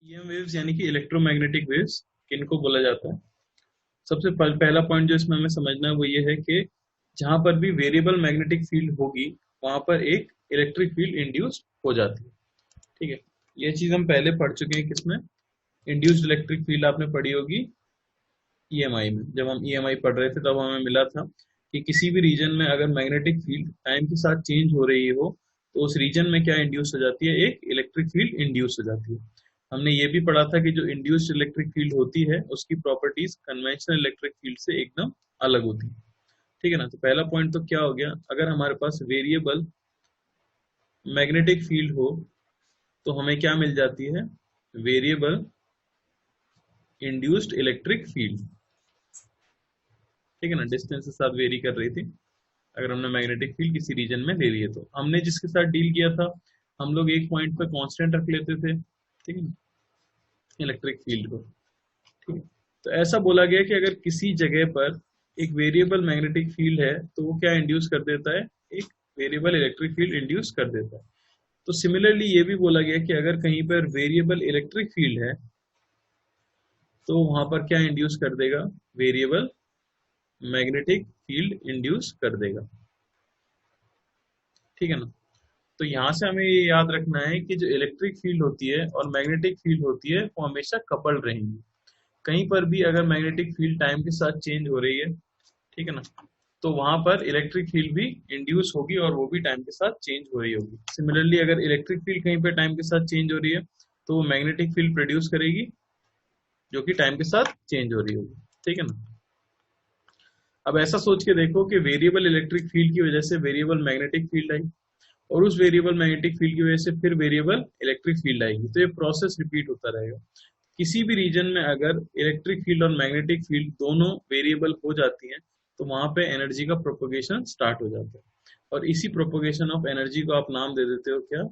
EM waves यानी कि electromagnetic waves किनको बोला जाता है। सबसे पहला पॉइंट जो इसमें हमें समझना है वो ये है कि जहां पर भी वेरिएबल मैग्नेटिक फील्ड होगी वहां पर एक इलेक्ट्रिक फील्ड इंड्यूस्ड हो जाती है। ठीक है, ये चीज हम पहले पढ़ चुके हैं। किसमें? इंड्यूस्ड इलेक्ट्रिक फील्ड आपने पढ़ी होगी ईएमआई में। जब हम ईएमआई पढ़ रहे थे तब हमें मिला था कि किसी भी रीजन में अगर मैग्नेटिक फील्ड टाइम के साथ चेंज हो रही हो तो उस रीजन में क्या इंड्यूस हो जाती है? एक इलेक्ट्रिक फील्ड इंड्यूस हो जाती है। हमने ये भी पढ़ा था कि जो इंड्यूस्ड इलेक्ट्रिक फील्ड होती है उसकी प्रॉपर्टीज कन्वेंशनल इलेक्ट्रिक फील्ड से एकदम अलग होती है। ठीक है ना। तो पहला पॉइंट तो क्या हो गया, अगर हमारे पास वेरिएबल मैग्नेटिक फील्ड हो तो हमें क्या मिल जाती है? Variable induced electric field. ठीक है ना, डिस्टेंस के साथ वेरी कर रही थी। अगर हमने मैग्नेटिक फील्ड किसी रीजन में ले लिए तो हमने जिसके साथ डील किया था हम लोग एक पॉइंट पे कांस्टेंट रख लेते थे। ठीक है, इलेक्ट्रिक फील्ड को। ठीक है, तो ऐसा बोला गया कि अगर किसी जगह पर एक वेरिएबल मैग्नेटिक फील्ड है तो वो क्या इंड्यूस कर देता है? एक वेरिएबल इलेक्ट्रिक फील्ड इंड्यूस कर देता है। तो सिमिलरली ये भी बोला गया कि अगर कहीं पर वेरिएबल इलेक्ट्रिक फील्ड है तो वहां पर क्या इंड्यूस कर देगा? वेरिएबल मैग्नेटिक फील्ड इंड्यूस कर देगा। ठीक है ना। तो यहां से हमें ये याद रखना है कि जो इलेक्ट्रिक फील्ड होती है और मैग्नेटिक फील्ड होती है वो हमेशा कपल्ड रहेंगी। कहीं पर भी अगर मैग्नेटिक फील्ड टाइम के साथ चेंज हो रही है, ठीक है ना, तो वहां पर इलेक्ट्रिक फील्ड भी इंड्यूस होगी और वो भी टाइम के साथ चेंज हो रही होगी। सिमिलरली अगर इलेक्ट्रिक फील्ड कहीं पर टाइम के साथ चेंज हो रही है तो वो मैग्नेटिक फील्ड प्रोड्यूस करेगी जो कि टाइम के साथ चेंज हो रही होगी। ठीक है ना। अब ऐसा सोच के देखो कि वेरिएबल इलेक्ट्रिक फील्ड की वजह से वेरिएबल मैग्नेटिक फील्ड आई और उस वेरिएबल मैग्नेटिक फील्ड की वजह से फिर वेरिएबल इलेक्ट्रिक फील्ड आएगी, तो ये प्रोसेस रिपीट होता रहेगा। किसी भी रीजन में अगर इलेक्ट्रिक फील्ड और मैग्नेटिक फील्ड दोनों वेरिएबल हो जाती हैं तो वहां पे एनर्जी का प्रोपोगेशन स्टार्ट हो जाता है और इसी प्रोपोगेशन ऑफ एनर्जी को आप नाम दे देते हो क्या?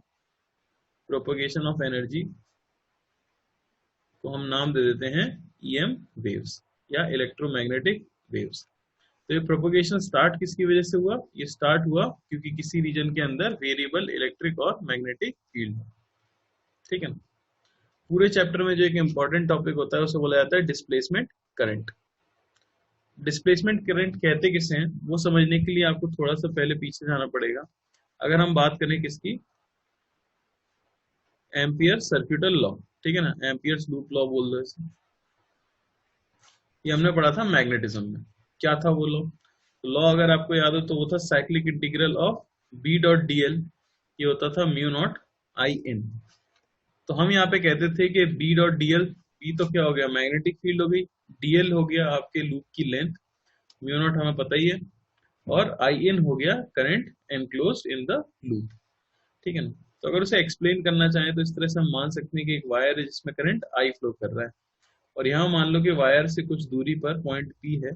प्रोपोगेशन ऑफ एनर्जी को हम नाम दे देते हैं ईएम वेव्स या इलेक्ट्रोमैग्नेटिक वेव्स। तो ये प्रोपोगेशन स्टार्ट किसकी वजह से हुआ? ये स्टार्ट हुआ क्योंकि किसी रीजन के अंदर वेरिएबल इलेक्ट्रिक और मैग्नेटिक फील्ड है। ठीक है ना। पूरे चैप्टर में जो एक इंपॉर्टेंट टॉपिक होता है उसे बोला जाता है डिस्प्लेसमेंट करंट। डिस्प्लेसमेंट करंट कहते किसे हैं वो समझने के लिए आपको थोड़ा सा पहले पीछे जाना पड़ेगा। अगर हम बात करें किसकी? Ampere सर्क्यूटल law. ठीक है ना, एम्पियर्स लूप लॉ बोल दो इसे। ये हमने पढ़ा था मैग्नेटिज्म में। क्या था वो लॉ? लॉ अगर आपको याद हो तो वो था cyclic integral of B dot D L. ये होता था म्यू नॉट आई इन। तो हम यहाँ पे कहते थे कि बी डॉट डीएल, बी तो क्या हो गया? मैग्नेटिक फील्ड हो गई, डीएल हो गया आपके लूप की लेंथ, म्यू नॉट हमें पता ही है, और आई इन हो गया current enclosed in the loop. ठीक है ना। तो अगर उसे एक्सप्लेन करना चाहें तो इस तरह से हम मान सकते हैं कि एक वायर है जिसमें करंट आई फ्लो कर रहा है और यहाँ मान लो कि वायर से कुछ दूरी पर पॉइंट पी है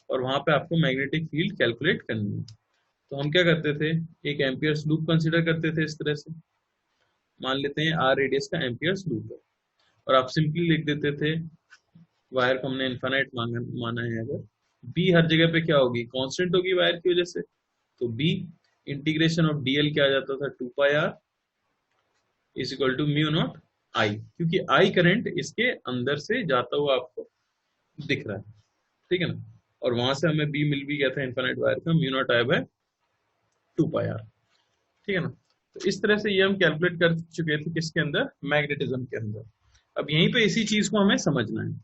और वहां पे आपको मैग्नेटिक फील्ड कैलकुलेट करनी है। तो हम क्या करते थे? एक एम्पियर्स लूप कंसीडर करते थे। इस तरह से मान लेते हैं आर रेडियस का एम्पियर्स लूप है और आप सिंपली लिख देते थे, वायर को हमने इनफाइनाइट माना है, अगर बी हर जगह पे क्या होगी? कांस्टेंट होगी वायर की वजह से, तो बी इंटीग्रेशन ऑफ डीएल क्या आ जाता था? 2 pi are is equal to mu not I, क्योंकि आई करंट इसके अंदर से जाता हुआ आपको दिख रहा है। ठीक है ना। और वहां से हमें बी मिल भी गया था इनफाइनाइट वायर का, mu not I by 2 pi R. ठीक है ना। तो इस तरह से ये हम कैलकुलेट कर चुके थे किसके अंदर? मैग्नेटिज्म के अंदर। अब यहीं पे इसी चीज को हमें समझना है।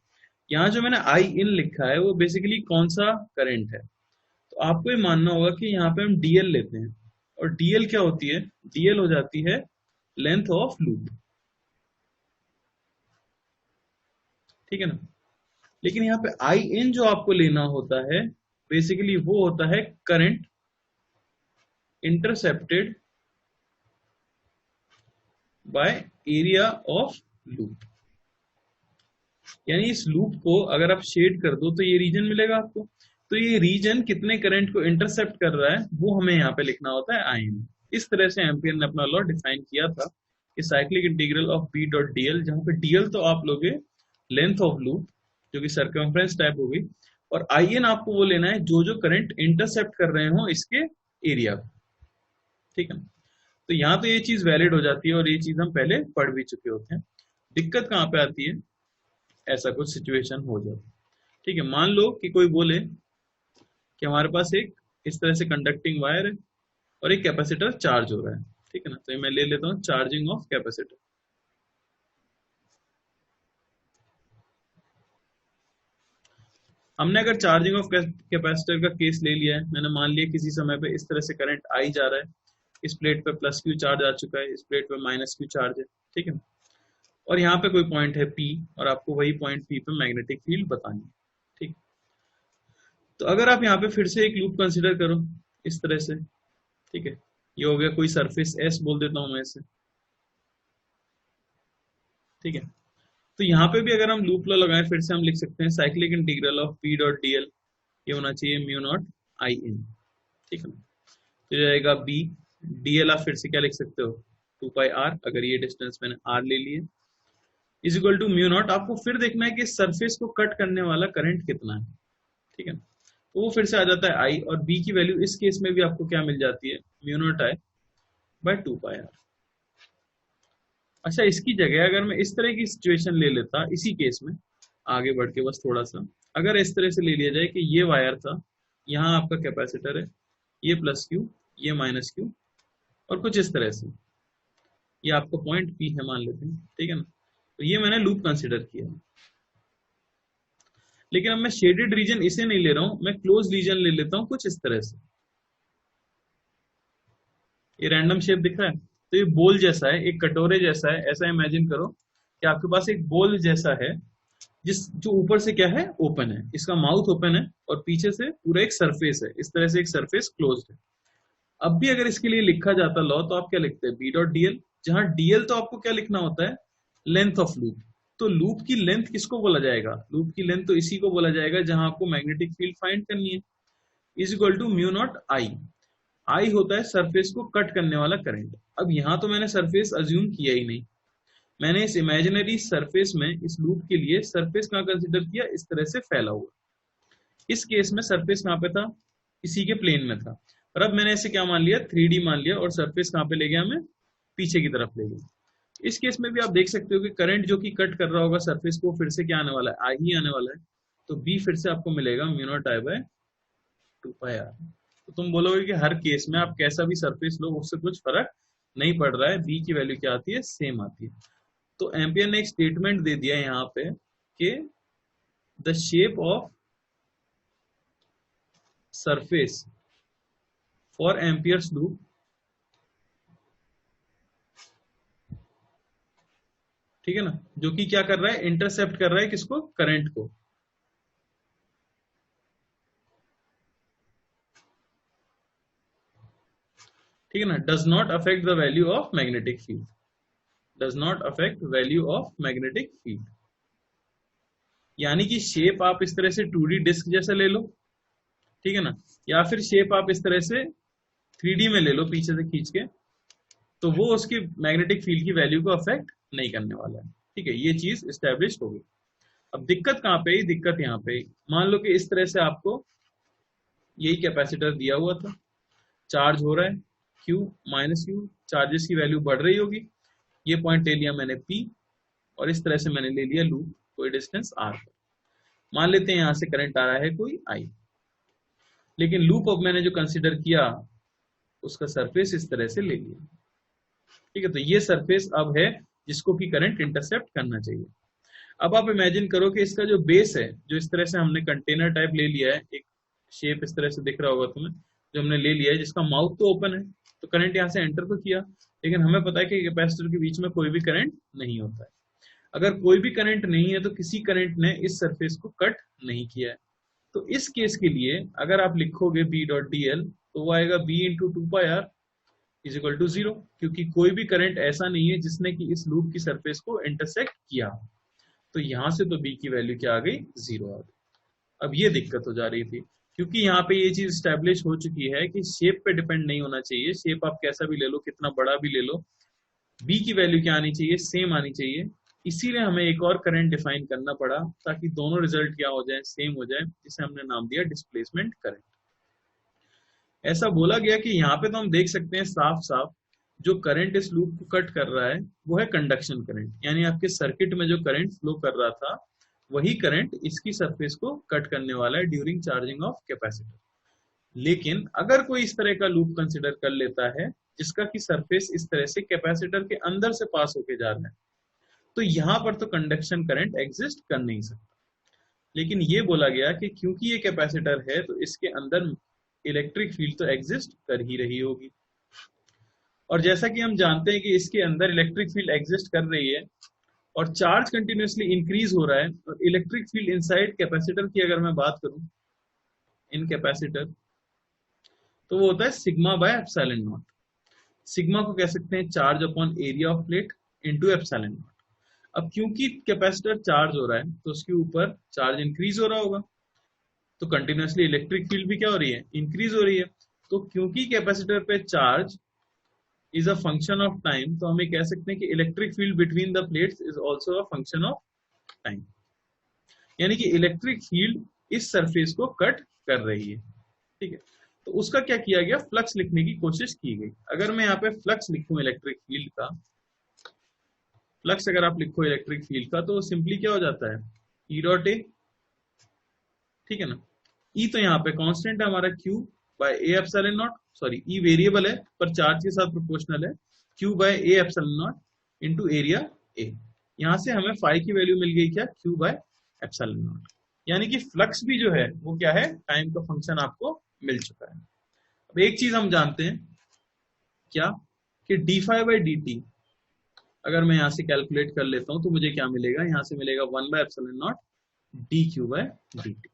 यहाँ जो मैंने आई इन लिखा है वो बेसिकली कौन सा करंट है? तो आपको ये मानना होगा कि यहाँ पे हम डीएल लेते हैं और डीएल क्या होती है? डीएल हो जाती है लेंथ ऑफ लूप। ठीक है ना। लेकिन यहाँ पे आई इन जो आपको लेना होता है बेसिकली वो होता है current intercepted by area of loop. यानी इस लूप को अगर आप शेड कर दो तो ये रीजन मिलेगा आपको। तो ये रीजन कितने करंट को इंटरसेप्ट कर रहा है वो हमें यहाँ पे लिखना होता है आई इन। इस तरह से एम्पियर ने अपना लॉ डिफाइन किया था कि cyclic integral of B dot D L, जहां पे डीएल तो आप लोगे लेंथ ऑफ लूप जो कि सर्कमफ्रेंस टाइप हो गई, और आई एन आपको वो लेना है जो जो करंट इंटरसेप्ट कर रहे हो इसके एरिया को। ठीक है। तो यहाँ तो ये चीज वैलिड हो जाती है और ये चीज हम पहले पढ़ भी चुके होते हैं। दिक्कत कहाँ पे आती है, ऐसा कुछ सिचुएशन हो जाए, ठीक है। मान लो कि कोई बोले कि हमारे पास एक इस तरह से कंडक्टिंग वायर है और एक कैपेसिटर चार्ज हो रहा है, ठीक है ना। तो ये मैं ले लेता हूँ चार्जिंग ऑफ कैपेसिटर। हमने अगर चार्जिंग ऑफ कैपेसिटर का केस ले लिया है, मैंने मान लिया किसी समय पे इस तरह से करंट आई जा रहा है, इस प्लेट पे प्लस क्यू चार्ज आ चुका है, इस प्लेट पे माइनस क्यू चार्ज है, ठीक है। और यहाँ पे कोई पॉइंट है पी, और आपको वही पॉइंट पी पे मैग्नेटिक फील्ड बतानी है, ठीक। तो अगर आप यहाँ पे फिर से एक लूप कंसिडर करो इस तरह से, ठीक है, ये हो गया कोई सरफेस एस बोल देता हूं मैं इसे, ठीक है। तो यहाँ पे भी अगर हम लूप लॉ लगाएं, फिर से हम लिख सकते हैं cyclic integral of P dot D L, ये होना चाहिए म्यू नॉट आई इन, ठीक है ना। तो जाएगा बी, डीएल आप फिर से क्या लिख सकते हो 2 पाई आर, अगर ये डिस्टेंस मैंने आर ले लिए, is equal to mu naught. आपको फिर देखना है कि सरफेस को कट करने वाला करंट कितना है, ठीक है। तो वो फिर से आ जाता है आई, और बी की वैल्यू इस केस में भी आपको क्या मिल जाती है, mu not I by 2 pi R. अच्छा, इसकी जगह अगर मैं इस तरह की सिचुएशन ले लेता, इसी केस में आगे बढ़ के बस थोड़ा सा, अगर इस तरह से ले लिया जाए कि ये वायर था, यहाँ आपका कैपेसिटर है, ये प्लस क्यू, ये माइनस क्यू, और कुछ इस तरह से, ये आपका पॉइंट पी है मान लेते हैं, ठीक है ना। तो ये मैंने लूप कंसिडर किया, लेकिन अब मैं शेडेड रीजन इसे नहीं ले रहा हूं, मैं क्लोज रीजन ले लेता हूं कुछ इस तरह से। ये रैंडम शेप दिख रहा है, तो ये बोल जैसा है, एक कटोरे जैसा है। ऐसा इमेजिन करो कि आपके पास एक बोल जैसा है, जिस जो ऊपर से क्या है, ओपन है, इसका माउथ ओपन है, और पीछे से पूरा एक सरफेस है, इस तरह से एक सरफेस क्लोज्ड है। अब भी अगर इसके लिए लिखा जाता लॉ, तो आप क्या लिखते हैं, बी डॉट डीएल, जहां डीएल तो आपको क्या लिखना होता है, लेंथ ऑफ लूप। तो लूप की लेंथ किसको बोला जाएगा, लूप की लेंथ तो इसी को बोला जाएगा जहां आपको मैग्नेटिक फील्ड फाइंड करनी है, is equal to mu not I. I होता है सरफेस को कट करने वाला करंट। अब यहां तो मैंने सरफेस अज्यूम किया ही नहीं, मैंने इस इमेजिनरी सरफेस में इस लूप के लिए सरफेस कहां कंसिडर किया, इस तरह से फैला हुआ। इस केस में सरफेस कहां पे था, इसी के प्लेन में था, और अब मैंने इसे क्या मान लिया, 3D मान लिया, और सरफेस कहां पे ले गया, मैं पीछे की तरफ ले गया। इस केस में भी आप देख सकते हो कि करंट जो कि कट कर रहा होगा सरफेस को, फिर से क्या आने वाला है, आई ही आने वाला है। तो बी फिर से आपको मिलेगा mu not I by 2 pi R. तो तुम बोलोगे कि हर केस में आप कैसा भी सरफेस लो, उससे कुछ फर्क नहीं पड़ रहा है, बी की वैल्यू क्या आती है, सेम आती है। तो एम्पियर ने एक स्टेटमेंट दे दिया यहाँ पे कि the shape of surface for amperes loop, ठीक है ना, जो कि क्या कर रहा है, इंटरसेप्ट कर रहा है किसको, करंट को। ठीक है ना, does not affect the value of magnetic field, does not affect value of magnetic field. यानी कि शेप आप इस तरह से 2D डिस्क जैसा ले लो, ठीक है ना, या फिर शेप आप इस तरह से 3D में ले लो पीछे से खींच के, तो वो उसकी मैग्नेटिक फील्ड की वैल्यू को अफेक्ट नहीं करने वाला है, ठीक है। ये चीज स्टैब्लिश हो गई। अब दिक्कत कहां पे, दिक्कत यहाँ पे, मान लो कि इस तरह से आपको यही कैपेसिटर दिया हुआ था, चार्ज हो रहा है Q माइनस Q, चार्जेस की वैल्यू बढ़ रही होगी, ये पॉइंट ले लिया मैंने P, और इस तरह से मैंने ले लिया लूप कोई डिस्टेंस R पर। मान लेते हैं यहां से करंट आ रहा है कोई I, लेकिन लूप अब मैंने जो कंसिडर किया उसका सरफेस इस तरह से ले लिया, ठीक है। तो ये सरफेस अब है जिसको कि करंट इंटरसेप्ट करना चाहिए। अब आप इमेजिन करो कि इसका जो बेस है, जो इस तरह से हमने कंटेनर टाइप ले लिया है, एक शेप इस तरह से दिख रहा होगा तुम्हें, जो हमने ले लिया है, जिसका माउथ तो ओपन है, तो करंट यहाँ से एंटर तो किया, लेकिन हमें पता है कि कैपेसिटर के बीच में कोई भी करंट नहीं होता है। अगर कोई भी करंट नहीं है तो किसी करंट ने इस सरफेस को कट नहीं किया है। तो इस केस के लिए अगर आप लिखोगे बी डॉट डी एल, तो वो आएगा B into 2 pi are is equal to 0, क्योंकि कोई भी करंट ऐसा नहीं है जिसने कि इस लूप की सरफेस को इंटरसेक्ट किया। तो यहां से तो बी की वैल्यू क्या आ गई, 0 आ गई। अब ये दिक्कत हो जा रही थी, क्योंकि यहाँ पे ये चीज स्टैब्लिश हो चुकी है कि शेप पे डिपेंड नहीं होना चाहिए, शेप आप कैसा भी ले लो, कितना बड़ा भी ले लो, बी की वैल्यू क्या आनी चाहिए, सेम आनी चाहिए। इसीलिए हमें एक और करंट डिफाइन करना पड़ा, ताकि दोनों रिजल्ट क्या हो जाए, सेम हो जाए, जिसे हमने नाम दिया डिस्प्लेसमेंट करंट। ऐसा बोला गया कि यहाँ पे तो हम देख सकते हैं साफ साफ जो करंट इस लूप को कट कर रहा है वो है कंडक्शन करंट, यानी आपके सर्किट में जो करंट फ्लो कर रहा था वही करंट इसकी सरफेस को कट करने वाला है ड्यूरिंग चार्जिंग ऑफ कैपेसिटर। लेकिन अगर कोई इस तरह का लूप कंसिडर कर लेता है जिसका कि सरफेस इस तरह से कैपेसिटर के अंदर से पास होके जा रहा है, तो यहां पर तो कंडक्शन करंट एग्जिस्ट कर नहीं सकता। लेकिन ये बोला गया कि क्योंकि ये कैपेसिटर है तो इसके अंदर इलेक्ट्रिक फील्ड तो एग्जिस्ट कर ही रही होगी। और जैसा कि हम जानते हैं कि इसके अंदर इलेक्ट्रिक फील्ड एग्जिस्ट कर रही है और चार्ज कंटिन्यूसली इंक्रीज हो रहा है, और इलेक्ट्रिक फील्ड इनसाइड कैपेसिटर की अगर मैं बात करूं इन कैपेसिटर, तो वो होता है sigma bye epsilon not. Sigma को कह सकते हैं charge upon area of plate into epsilon not. अब क्योंकि कैपेसिटर चार्ज हो रहा है तो उसके ऊपर चार्ज इंक्रीज हो रहा होगा, तो कंटिन्यूसली इलेक्ट्रिक फील्ड भी क्या हो रही है, इंक्रीज हो रही है। तो क्योंकि कैपेसिटर पे charge is a function of time, तो हम ये कह सकते हैं कि electric field between the plates is also a function of time, यानी कि इलेक्ट्रिक फील्ड इस सरफेस को कट कर रही है। ठीक है, तो उसका क्या किया गया, फ्लक्स लिखने की कोशिश की गई। अगर मैं यहाँ पे फ्लक्स लिखूं इलेक्ट्रिक फील्ड का, फ्लक्स अगर आप लिखो इलेक्ट्रिक फील्ड का, तो सिंपली क्या हो जाता है, ई डॉट ए। ठीक है ना, ई तो यहाँ पे कांस्टेंट है हमारा Q by A epsilon naught, sorry E variable है पर चार्ज के साथ प्रोपोर्शनल है, Q by A epsilon naught into area A. यहां से हमें फाई की वैल्यू मिल गई क्या, क्यू बाय एप्सिलॉन नॉट। यानी कि फ्लक्स भी जो है वो क्या है, टाइम का फंक्शन आपको मिल चुका है। अब एक चीज हम जानते हैं क्या, कि D phi by D T अगर मैं यहां से कैलकुलेट कर लेता हूं तो मुझे क्या मिलेगा, यहां से मिलेगा 1 by epsilon not d q by D t.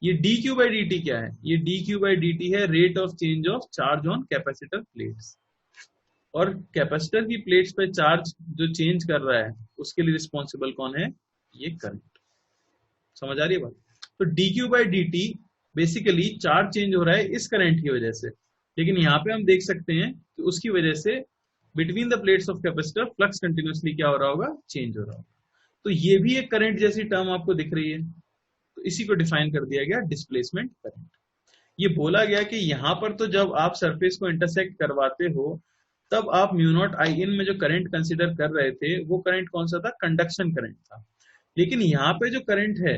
ये d q by D t क्या है, ये d q by D t है rate of change of charge on capacitor plates. और कैपेसिटर की प्लेट्स पे चार्ज जो चेंज कर रहा है उसके लिए रिस्पॉन्सिबल कौन है, ये करंट। समझ आ रही है बात। तो D q by D T basically charge change हो रहा है इस करंट की वजह से, लेकिन यहाँ पे हम देख सकते हैं कि उसकी वजह से between the plates of capacitor flux continuously क्या हो रहा होगा, चेंज हो रहा होगा। तो ये भी एक करंट जैसी टर्म आपको दिख रही है, तो इसी को डिफाइन कर दिया गया डिस्प्लेसमेंट करंट। ये बोला गया कि यहाँ पर तो जब आप सरफेस को इंटरसेक्ट करवाते हो तब आप म्यू नॉट आई इन में जो करंट कंसिडर कर रहे थे वो करंट कौन सा था, कंडक्शन करंट था। लेकिन यहाँ पे जो करंट है,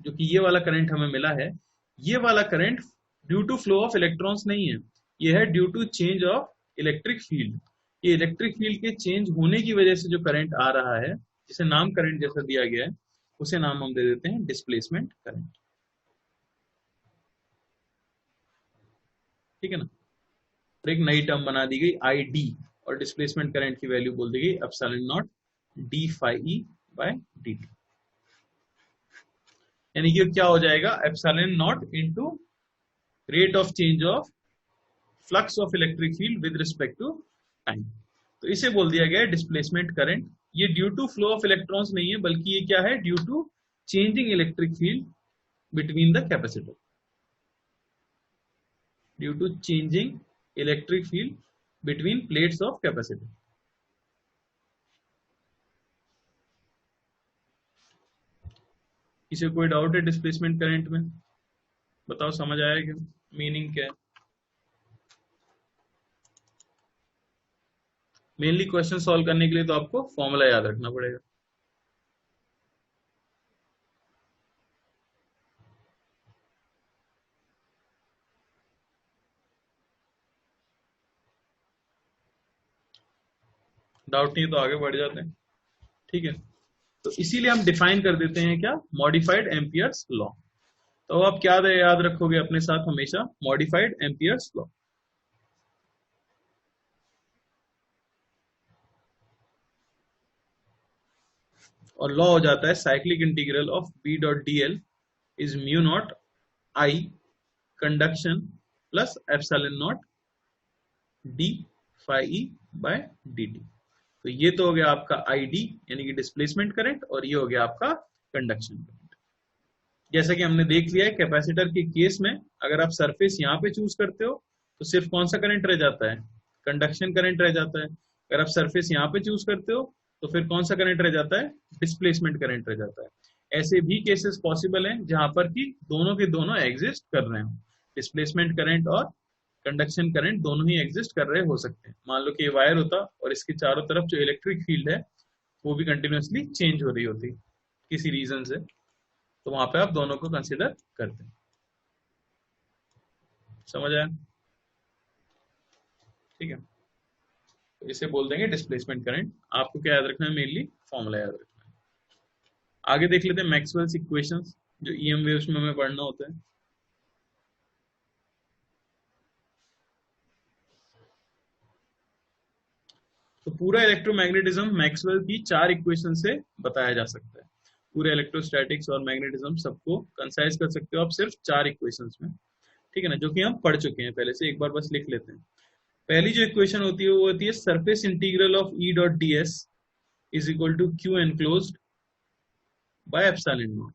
जो कि ये वाला करंट हमें मिला है, ये वाला current due to flow of electrons नहीं है, ये है due to change of electric field. ये इलेक्ट्रिक फील्ड के चेंज होने की वजह से जो करंट आ रहा है, जिसे नाम करंट जैसा दिया गया है, उसे नाम हम दे देते हैं डिस्प्लेसमेंट करंट। ठीक है ना, तो एक नई टर्म बना दी गई आई डी, और डिस्प्लेसमेंट करंट की वैल्यू बोल दी गई epsilon not D phi E by D T. यानी कि क्या हो जाएगा, epsilon naught into rate of change of flux of electric field with respect to time. तो इसे बोल दिया गया है डिस्प्लेसमेंट करंट। ये due to flow of electrons नहीं है, बल्कि ये क्या है, due to changing electric field between the capacitor, due to changing electric field between plates of capacitor. किसी कोई डाउट है डिस्प्लेसमेंट करंट में, बताओ समझ आया क्या, मीनिंग क्या है। मेनली क्वेश्चन सॉल्व करने के लिए तो आपको फॉर्मूला याद रखना पड़ेगा। डाउट नहीं तो आगे बढ़ जाते हैं। ठीक है, तो इसीलिए हम डिफाइन कर देते हैं क्या, मॉडिफाइड एम्पियर्स लॉ। तो आप क्या याद रखोगे अपने साथ हमेशा, मॉडिफाइड एम्पियर्स लॉ। और लॉ हो जाता है cyclic integral of B dot D L is mu not I conduction plus epsilon not D phi E by D T. तो ये तो हो गया आपका आई डी यानी कि डिस्प्लेसमेंट करंट, और ये हो गया आपका कंडक्शन करंट। जैसा कि हमने देख लिया है कैपेसिटर के केस में, अगर आप सरफेस यहाँ पे चूज करते हो तो सिर्फ कौन सा करंट रह जाता है, कंडक्शन करंट रह जाता है। अगर आप सरफेस यहाँ पे चूज करते हो तो फिर कौन सा करंट रह जाता है, डिस्प्लेसमेंट करंट रह जाता है। ऐसे भी केसेस पॉसिबल हैं जहां पर कि दोनों के दोनों एग्जिस्ट कर रहे हो, डिस्प्लेसमेंट करंट और कंडक्शन करंट दोनों ही एग्जिस्ट कर रहे हो सकते हैं। मान लो कि ये वायर होता और इसके चारों तरफ जो इलेक्ट्रिक फील्ड है वो भी कंटिन्यूअसली चेंज हो रही होती किसी रीजन से, तो वहां पे आप दोनों को कंसिडर करते हैं। समझ आया? ठीक है, तो इसे बोल देंगे डिस्प्लेसमेंट करंट। आपको क्या याद रखना है? मेनली फॉर्मूला याद रखना है। आगे देख लेते हैं मैक्सवेल्स इक्वेशंस, जो ईएम वेव्स में हमें पढ़ना होता है। तो पूरा इलेक्ट्रोमैग्नेटिज्म मैक्सवेल की 4 इक्वेशन से बताया जा सकता है। पूरे इलेक्ट्रोस्टैटिक्स और मैग्नेटिज्म सबको कंसाइज कर सकते हो आप सिर्फ 4 इक्वेशंस में, ठीक है ना, जो कि हम पढ़ चुके हैं पहले से। एक बार बस लिख लेते हैं। पहली जो इक्वेशन होती है वो होती है surface integral of E dot D S is equal to Q enclosed by epsilon naught.